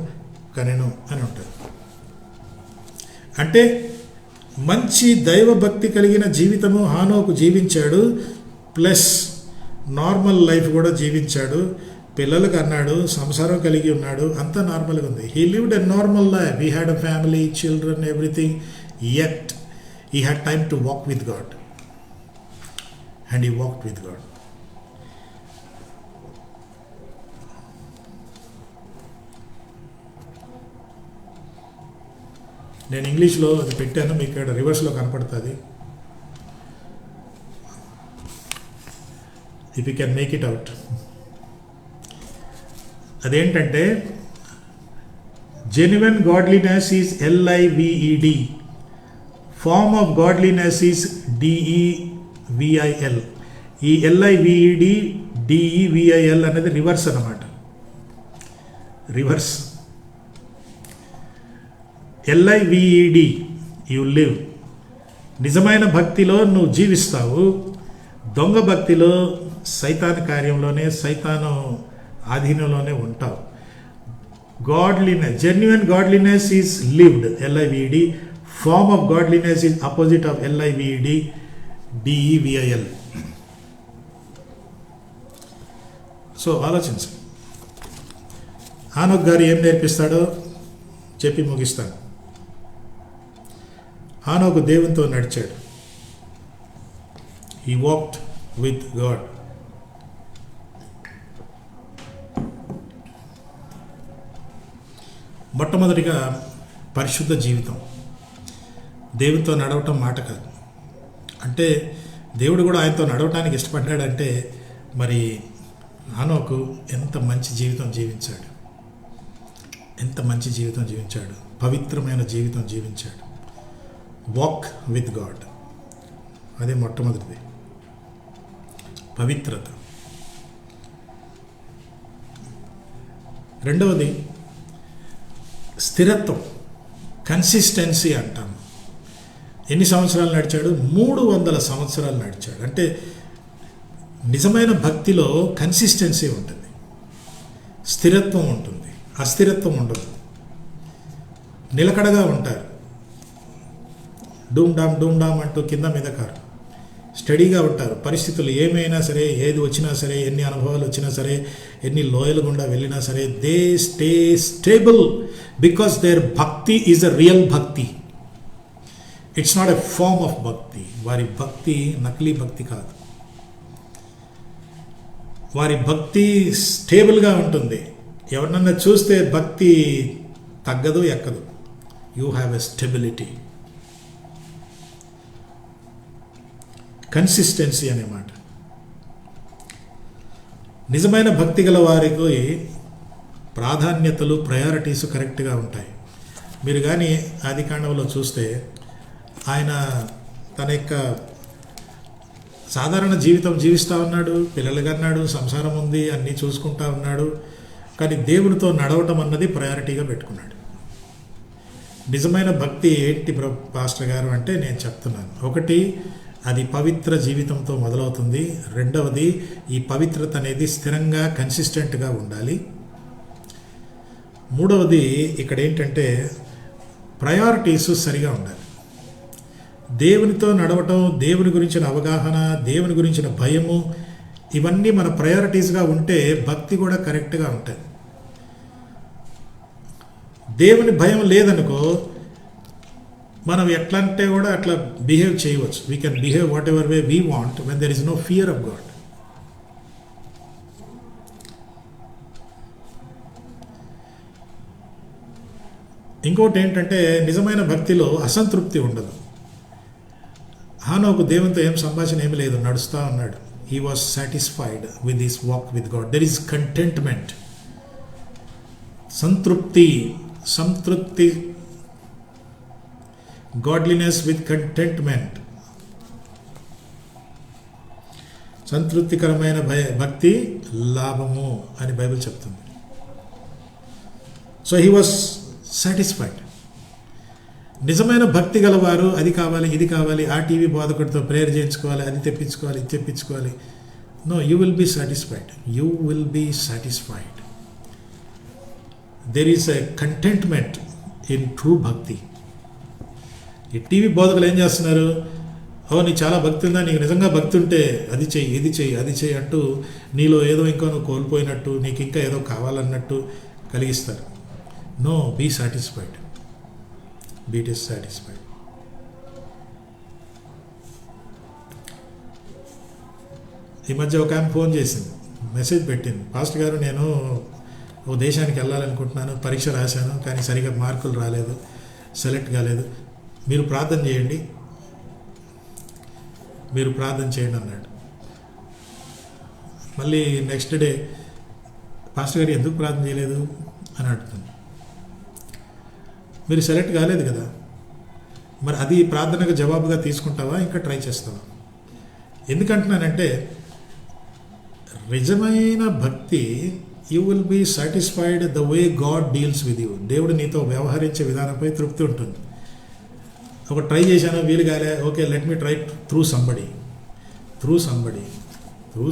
కనెను అని ఉంటుంది. అంటే మంచి దైవభక్తి కలిగిన జీవితము హానోకు జీవించాడు, ప్లస్ నార్మల్ లైఫ్ కూడా జీవించాడు. పిల్లలకు అన్నాడు, సంసారం కలిగి ఉన్నాడు, అంతా నార్మల్గా ఉంది. He lived a normal life, he had a family, children, everything. Yet he had time to walk with God and he walked with God. నేను ఇంగ్లీష్లో అది పెట్టాను, మీకు ఇక్కడ రివర్స్లో కనపడుతుంది. If you can make it out. అదేంటంటే genuine godliness is LIVED, form of godliness is DEVIL. ఈ LIVED DEVIL అనేది రివర్స్ అన్నమాట. రివర్స్. LIVED యు లివ్, నిజమైన భక్తిలో నువ్వు జీవిస్తావు. దొంగ భక్తిలో సైతాను కార్యంలోనే, సైతాను ఆధీనంలోనే ఉంటావు. Godliness, genuine godliness is lived, LIVED. Form of godliness is opposite of LIVED, DEVIL. So ఆలోచించండి. హానోక్ గారు ఏం నేర్పిస్తాడో చెప్పి ముగిస్తాను. హానోకు దేవునితో నడిచాడు. He walked with God. మొట్టమొదటిగా పరిశుద్ధ జీవితం. దేవునితో నడవటం మాట కాదు. అంటే దేవుడు కూడా ఆయనతో నడవటానికి ఇష్టపడ్డాడంటే మరి హానోకు ఎంత మంచి జీవితం జీవించాడు, ఎంత మంచి జీవితం జీవించాడు, పవిత్రమైన జీవితం జీవించాడు. వాక్ విత్ గాడ్, అదే మొట్టమొదటిది, పవిత్రత. రెండవది స్థిరత్వం, కన్సిస్టెన్సీ అంటాము. ఎన్ని సంవత్సరాలు నడిచాడు? 300 సంవత్సరాలు నడిచాడు. అంటే నిజమైన భక్తిలో కన్సిస్టెన్సీ ఉంటుంది, స్థిరత్వం ఉంటుంది, అస్థిరత్వం ఉండదు. నిలకడగా ఉంటారు. డూమ్ డామ్ అంటూ కింద మీద కారు. స్టడీగా ఉంటారు. పరిస్థితులు ఏమైనా సరే, ఏది వచ్చినా సరే, ఎన్ని అనుభవాలు వచ్చినా సరే, ఎన్ని లోయలు గుండా వెళ్ళినా సరే, they stay stable because their భక్తి ఈజ్ అ రియల్ భక్తి. It's not a form of భక్తి. వారి భక్తి నకిలీ భక్తి కాదు. వారి భక్తి స్టేబుల్గా ఉంటుంది. ఎవరినన్నా చూస్తే భక్తి తగ్గదు, ఎక్కదు. You have a stability, consistency అనే మాట. నిజమైన భక్తి గల వారికి ప్రాధాన్యతలు, ప్రయారిటీస్ కరెక్ట్గా ఉంటాయి. మీరు కానీ ఆదికాండంలో చూస్తే ఆయన తన యొక్క సాధారణ జీవితం జీవిస్తూ ఉన్నాడు, పిల్లలు కన్నాడు, సంసారం ఉంది, అన్నీ చూసుకుంటా ఉన్నాడు. కానీ దేవునితో నడవటం అన్నది ప్రయారిటీగా పెట్టుకున్నాడు. నిజమైన భక్తి ఏంటి పాస్టర్ గారు అంటే నేను చెప్తున్నాను. ఒకటి, అది పవిత్ర జీవితంతో మొదలవుతుంది. రెండవది, ఈ పవిత్రత అనేది స్థిరంగా కన్సిస్టెంట్గా ఉండాలి. మూడవది ఇక్కడ ఏంటంటే ప్రయారిటీస్ సరిగా ఉండాలి. దేవునితో నడవటం, దేవుని గురించిన అవగాహన, దేవుని గురించిన భయము, ఇవన్నీ మన ప్రయారిటీస్గా ఉంటే భక్తి కూడా కరెక్ట్గా ఉంటుంది. దేవుని భయం లేదనుకో, మనం ఎట్లా అంటే కూడా అట్లా బిహేవ్ చేయవచ్చు. We can behave whatever way we want when there is no fear of God. ఇంకోటి ఏంటంటే నిజమైన భక్తిలో అసంతృప్తి ఉండదు. హానోకు దేవునితో ఏం సంభాషణ ఏమి లేదు, నడుస్తూ ఉన్నాడు. He was satisfied with this walk with God. There is contentment, సంతృప్తి, గాడ్లీనెస్ విత్ కంటెంట్మెంట్. సంతృప్తికరమైన భక్తి లాభము అని బైబిల్ చెప్తుంది. So he was satisfied. నిజమైన భక్తి గలవారు అది కావాలి, ఇది కావాలి, ఆ టీవీ బోధకుడితో ప్రేయర్ చేయించుకోవాలి, అది తెప్పించుకోవాలి, ఇది తెప్పించుకోవాలి. No, you will be satisfied. You will be satisfied. There is a contentment in true bhakti. ఈ టీవీ బోధకులు ఏం చేస్తున్నారు? నీకు చాలా భక్తి ఉందా, నీకు నిజంగా భక్తి ఉంటే అది చెయ్యి, ఇది చెయ్యి, అది చెయ్యి అంటూ నీలో ఏదో ఇంకా నువ్వు కోల్పోయినట్టు, నీకు ఇంకా ఏదో కావాలన్నట్టు కలిగిస్తారు. No, be satisfied. Be dissatisfied. ఈ మధ్య ఒక ఆమె ఫోన్ చేసింది, మెసేజ్ పెట్టింది, పాస్టర్ గారు నేను ఓ దేశానికి వెళ్ళాలనుకుంటున్నాను, పరీక్ష రాశాను కానీ సరిగా మార్కులు రాలేదు, సెలెక్ట్ కాలేదు, మీరు ప్రార్థన చేయండి అన్నాడు. మళ్ళీ నెక్స్ట్ డే పాస్టర్ గారు ఎందుకు ప్రార్థన చేయలేదు అని అడుగుతుంది. మీరు సెలెక్ట్ కాలేదు కదా, మరి అది ప్రార్థనకు జవాబుగా తీసుకుంటావా, ఇంకా ట్రై చేస్తావా? ఎందుకంటున్నానంటే నిజమైన భక్తి, you will be satisfied the way God deals with you. దేవుడు నీతో వ్యవహరించే విధానంపై తృప్తి ఉంటుంది. ఒక ట్రై చేశాను, వీలు కాలే, okay let me try through somebody, through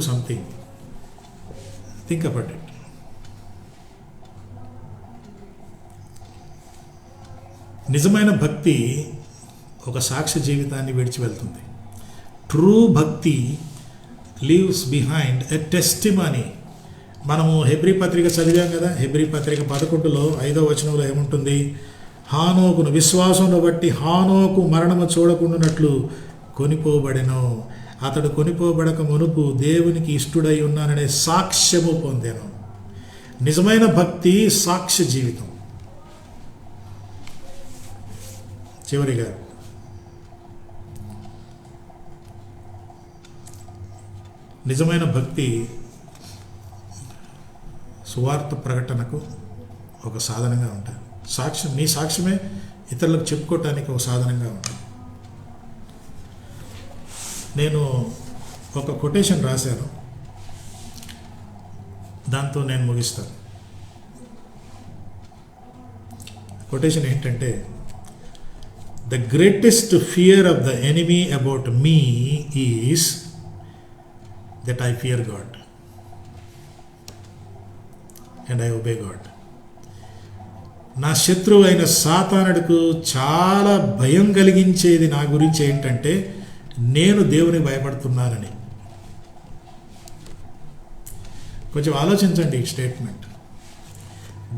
something. Think about it. నిజమైన భక్తి ఒక సాక్ష్య జీవితాన్ని విడిచి వెళ్తుంది. ట్రూ భక్తి లీవ్స్ బిహైండ్ ఎ టెస్టిమనీ. మనము హెబ్రీ పత్రిక చదివాం కదా, హెబ్రీ పత్రిక 11లో 5వ వచనంలో ఏముంటుంది? హానోకును విశ్వాసంలో బట్టి హానోకు మరణము చూడకుండానట్లు కొనిపోబడెను, అతడు కొనిపోబడక మునుపు దేవునికి ఇష్టుడై ఉన్నాననే సాక్ష్యము పొందెను. నిజమైన భక్తి సాక్ష్య జీవితం. చివరిగా నిజమైన భక్తి సువార్త ప్రకటనకు ఒక సాధనంగా ఉంటుంది. నీ సాక్ష్యమే ఇతరులకు చెప్పుకోవటానికి ఒక సాధనంగా ఉంటుంది. నేను ఒక కొటేషన్ రాశాను, దాంతో నేను ముగిస్తాను. కొటేషన్ ఏంటంటే, the greatest fear of the enemy about me is that I fear God and I obey God. నా శత్రువు అయిన సాతానుడికి చాలా భయం కలిగించేది నా గురించి ఏంటంటే నేను దేవునికి భయపడుతున్నానని. కొంచెం ఆలోచించండి ఈ statement.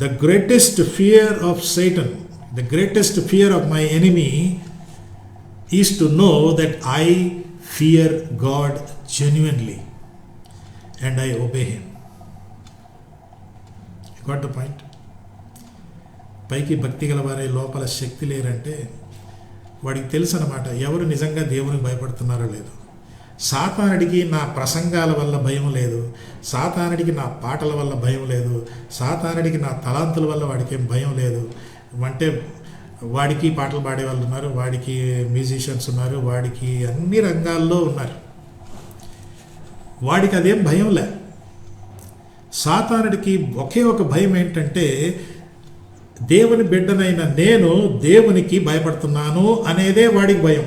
The greatest fear of Satan, the greatest fear of my enemy is to know that I fear God genuinely and I obey him. You got the point? పైకి భక్తి గల వారే లోపల శక్తి లేరంటే వాడికి తెలుసు అన్నమాట ఎవరు నిజంగా దేవునికి భయపడుతున్నారో లేదు. సాతానుడికి నా ప్రసంగాల వల్ల భయం లేదు, సాతానుడికి నా పాటల వల్ల భయం లేదు, సాతానుడికి నా తలాంతుల వల్ల వాడికి ఏం భయం లేదు. అంటే వాడికి పాటలు పాడే వాళ్ళు ఉన్నారు, వాడికి మ్యూజిషియన్స్ ఉన్నారు, వాడికి అన్ని రంగాల్లో ఉన్నారు, వాడికి అదేం భయం లే. సాతానుడికి ఒకే ఒక భయం ఏంటంటే దేవుని బిడ్డనైన నేను దేవునికి భయపడుతున్నాను అనేదే వాడికి భయం.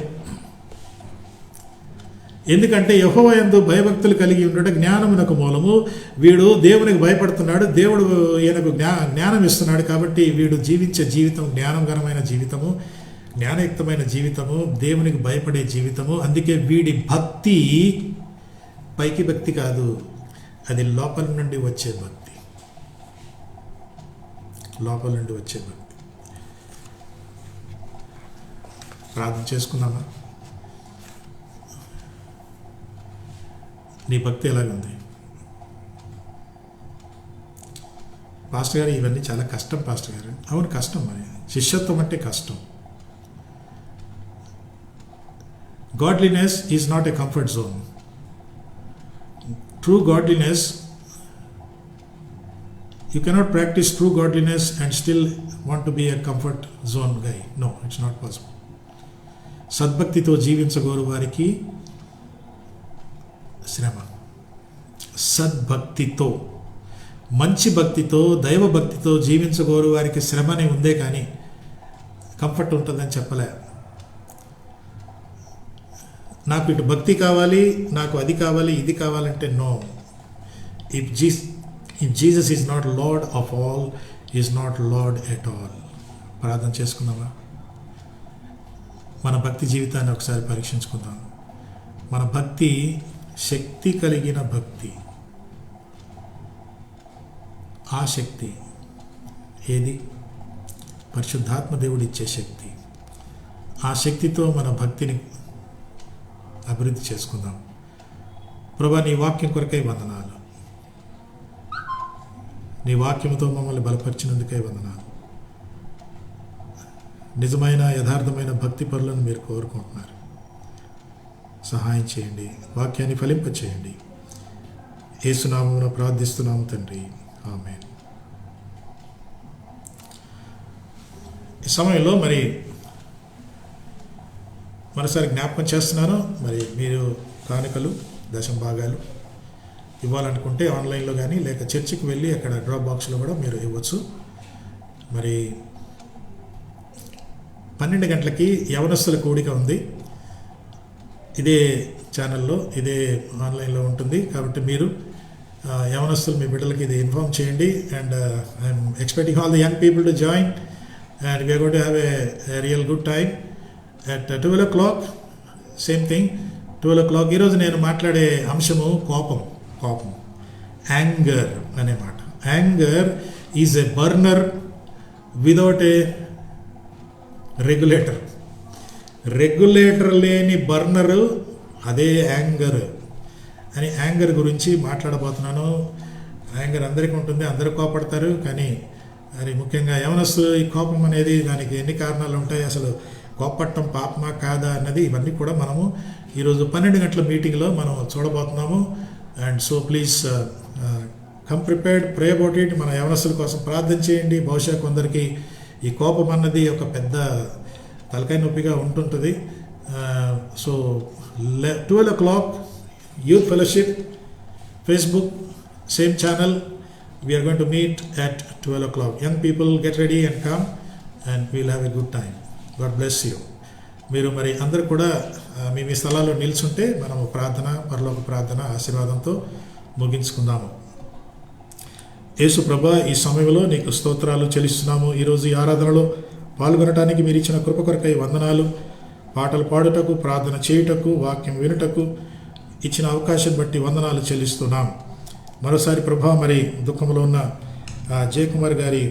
ఎందుకంటే యెహోవా యందు భయభక్తులు కలిగి ఉండడం జ్ఞానమునకు మూలము. వీడు దేవునికి భయపడుతున్నాడు, దేవుడు ఈయనకు జ్ఞానం ఇస్తున్నాడు, కాబట్టి వీడు జీవించే జీవితం జ్ఞానకరమైన జీవితము, జ్ఞానయుక్తమైన జీవితము, దేవునికి భయపడే జీవితము. అందుకే వీడి భక్తి పైకి భక్తి కాదు, అది లోపల నుండి వచ్చే భక్తి, లోపల నుండి వచ్చే భక్తి. ప్రార్థన చేసుకుందామా? నీ భక్తి ఎలాగుంది? పాస్టర్ గారు ఇవన్నీ చాలా కష్టం పాస్టర్ గారు. అవును కష్టం, మరి శిష్యత్వం అంటే కష్టం. Godliness is not a comfort zone. True godliness, you cannot practice true godliness and still want to be a comfort zone guy. No, it's not possible. సద్భక్తితో జీవించగోరు వారికి శ్రమ. సద్భక్తితో, మంచి భక్తితో, దైవ భక్తితో జీవించగోరు వారికి శ్రమనే ఉందే కానీ కంఫర్ట్ ఉంటుందని చెప్పలే. నాకు ఇటు భక్తి కావాలి, నాకు అది కావాలి, ఇది కావాలంటే no. If Jesus is not Lord of all, he is not Lord at all. ప్రార్థన చేసుకుందామా? మన భక్తి జీవితాన్ని ఒకసారి పరీక్షించుకుందాం. మన భక్తి శక్తి కలిగిన భక్తి. ఆ శక్తి ఏది? పరిశుద్ధాత్మ దేవుడు ఇచ్చే శక్తి. ఆ శక్తితో మన భక్తిని అభివృద్ధి చేసుకుందాం. ప్రభువా, నీ వాక్యం కొరకై వందనాలు. నీ వాక్యంతో మమ్మల్ని బలపరిచినందుకై వందనాలు. నిజమైన యథార్థమైన భక్తి పరులను మీరు కోరుకుంటున్నారు. సహాయం చేయండి, వాక్యాన్ని ఫలింపచేయండి. యేసు నామమున ప్రార్థిస్తున్నాము తండ్రి, ఆమేన్. ఈ సమయంలో మరోసారి జ్ఞాపకం చేస్తున్నాను, మరి మీరు కానుకలు, దశమ భాగాలు ఇవ్వాలనుకుంటే ఆన్లైన్లో కానీ లేక చర్చికి వెళ్ళి అక్కడ డ్రాప్ బాక్స్లో కూడా మీరు ఇవ్వచ్చు. మరి 12 గంటలకి యవనస్తుల కూడిక ఉంది. ఇదే ఛానల్లో, ఇదే ఆన్లైన్లో ఉంటుంది. కాబట్టి మీరు యవనస్తులు మీ బిడ్డలకి ఇది ఇన్ఫార్మ్ చేయండి. And I'm expecting all the young people to join and we're going to have a real good time at 12 o'clock. Same thing 12 o'clock. ఈరోజు నేను మాట్లాడే అంశము కోపం. యాంగర్ అనే మాట. Anger is a burner without A regulator. Regulator లేని burner అదే anger అని. యాంగర్ గురించి మాట్లాడబోతున్నాను. యాంగర్ అందరికీ ఉంటుంది, అందరూ కోపడతారు. కానీ అది ముఖ్యంగా యవనస్తులు ఈ కోపం అనేది దానికి ఎన్ని కారణాలు ఉంటాయి, అసలు కోపట్టం పాపమా కాదా అన్నది, ఇవన్నీ కూడా మనము ఈరోజు 12 గంటల మీటింగ్లో మనం చూడబోతున్నాము. And so please come prepared, pray about it. మన యవనస్తుల కోసం ప్రార్థన చేయండి. బహుశా కొందరికి ఈ కోపం అన్నది ఒక పెద్ద తలకాయ నొప్పిగా ఉంటుంటుంది. So 12 o'clock youth fellowship, Facebook, same channel. We're going to meet at 12 o'clock. Young people get ready and come and we'll have a good time. God bless you. మీరు మరి అందరూ కూడా మీ స్థలాల్లో నిల్చుంటే మనము ప్రార్థన, పరలోక ప్రార్థన ఆశీర్వాదంతో ముగించుకుందాము. యేసు ప్రభా, ఈ సమయంలో నీకు స్తోత్రాలు చెల్లిస్తున్నాము. ఈరోజు ఈ ఆరాధనలో పాల్గొనడానికి మీరు ఇచ్చిన కృప కొరకై వందనాలు. పాటలు పాడుటకు, ప్రార్థన చేయుటకు, వాక్యం వినుటకు ఇచ్చిన అవకాశం బట్టి వందనాలు చెల్లిస్తున్నాం. మరోసారి ప్రభా, మరి దుఃఖంలో ఉన్న జయకుమార్ గారి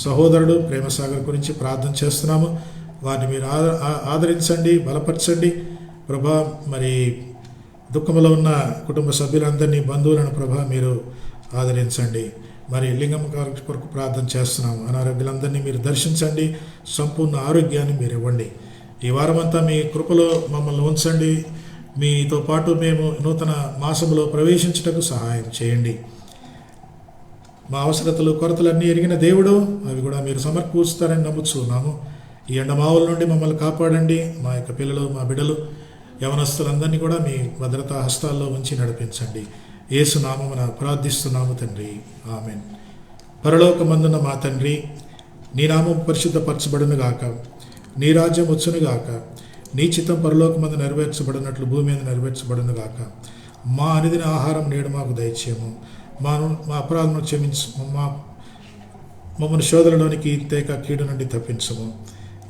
సహోదరుడు ప్రేమసాగర్ గురించి ప్రార్థన చేస్తున్నాము. వారిని మీరు ఆదరించండి, బలపరచండి ప్రభా. మరి దుఃఖంలో ఉన్న కుటుంబ సభ్యులందరినీ, బంధువులను ప్రభా మీరు ఆదరించండి. మరి లింగం గారి కొరకు ప్రార్థన చేస్తున్నాము. అనారోగ్యులందరినీ మీరు దర్శించండి, సంపూర్ణ ఆరోగ్యాన్ని మీరు ఇవ్వండి. ఈ వారమంతా మీ కృపలో మమ్మల్ని ఉంచండి. మీతో పాటు మేము నూతన మాసంలో ప్రవేశించుటకు సహాయం చేయండి. మా అవసరతలు, కొరతలన్నీ ఎరిగిన దేవుడు, అవి కూడా మీరు సమర్పిస్తారని నమ్ముచున్నాము. ఈ ఎండమావుల నుండి మమ్మల్ని కాపాడండి. మా యొక్క పిల్లలు, మా బిడ్డలు, యవనస్తులందరినీ కూడా మీ భద్రతా హస్తాల్లో ఉంచి నడిపించండి. యేసు నామమున ప్రార్థిస్తున్నాము తండ్రి, ఆమేన్. పరలోకమందున్న మా తండ్రి, నీ నామం పరిశుద్ధపరచబడునుగాక, నీ రాజ్యం వచ్చునుగాక, నీ చిత్తం పరలోకమందు నెరవేర్చబడినట్లు భూమి మీద నెరవేర్చబడునుగాక. మా అనుదిన ఆహారం నేడు మాకు దయచేయము. మా అపరాధమును క్షమించు. మమ్మల్ని శోధనలోనికి తేక కీడు నుండి తప్పించము.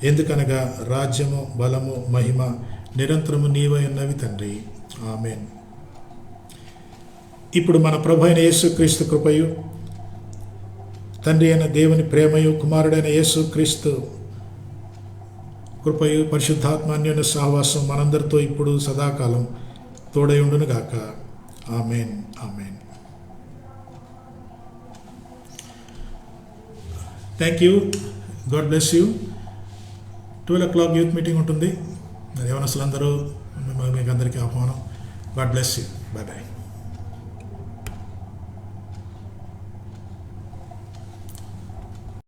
ఎందుకనగా రాజ్యము, బలము, మహిమ నిరంతరము నీవై ఉన్నవి తండ్రి, ఆమేన్. ఇప్పుడు మన ప్రభు అయిన యేసుక్రీస్తు కృపయు, తండ్రి అయిన దేవుని ప్రేమయు, కుమారుడైన యేసుక్రీస్తు కృపయు, పరిశుద్ధాత్మ అన్యోన్య సహవాసం మనందరితో ఇప్పుడు సదాకాలం తోడై ఉండునుగాక. Amen, amen. Thank you. God bless you. 12 o'clock youth meeting ఉంటుంది. యవనస్తులందరూ మీకు అందరికీ ఆహ్వానం. God bless you. Bye bye.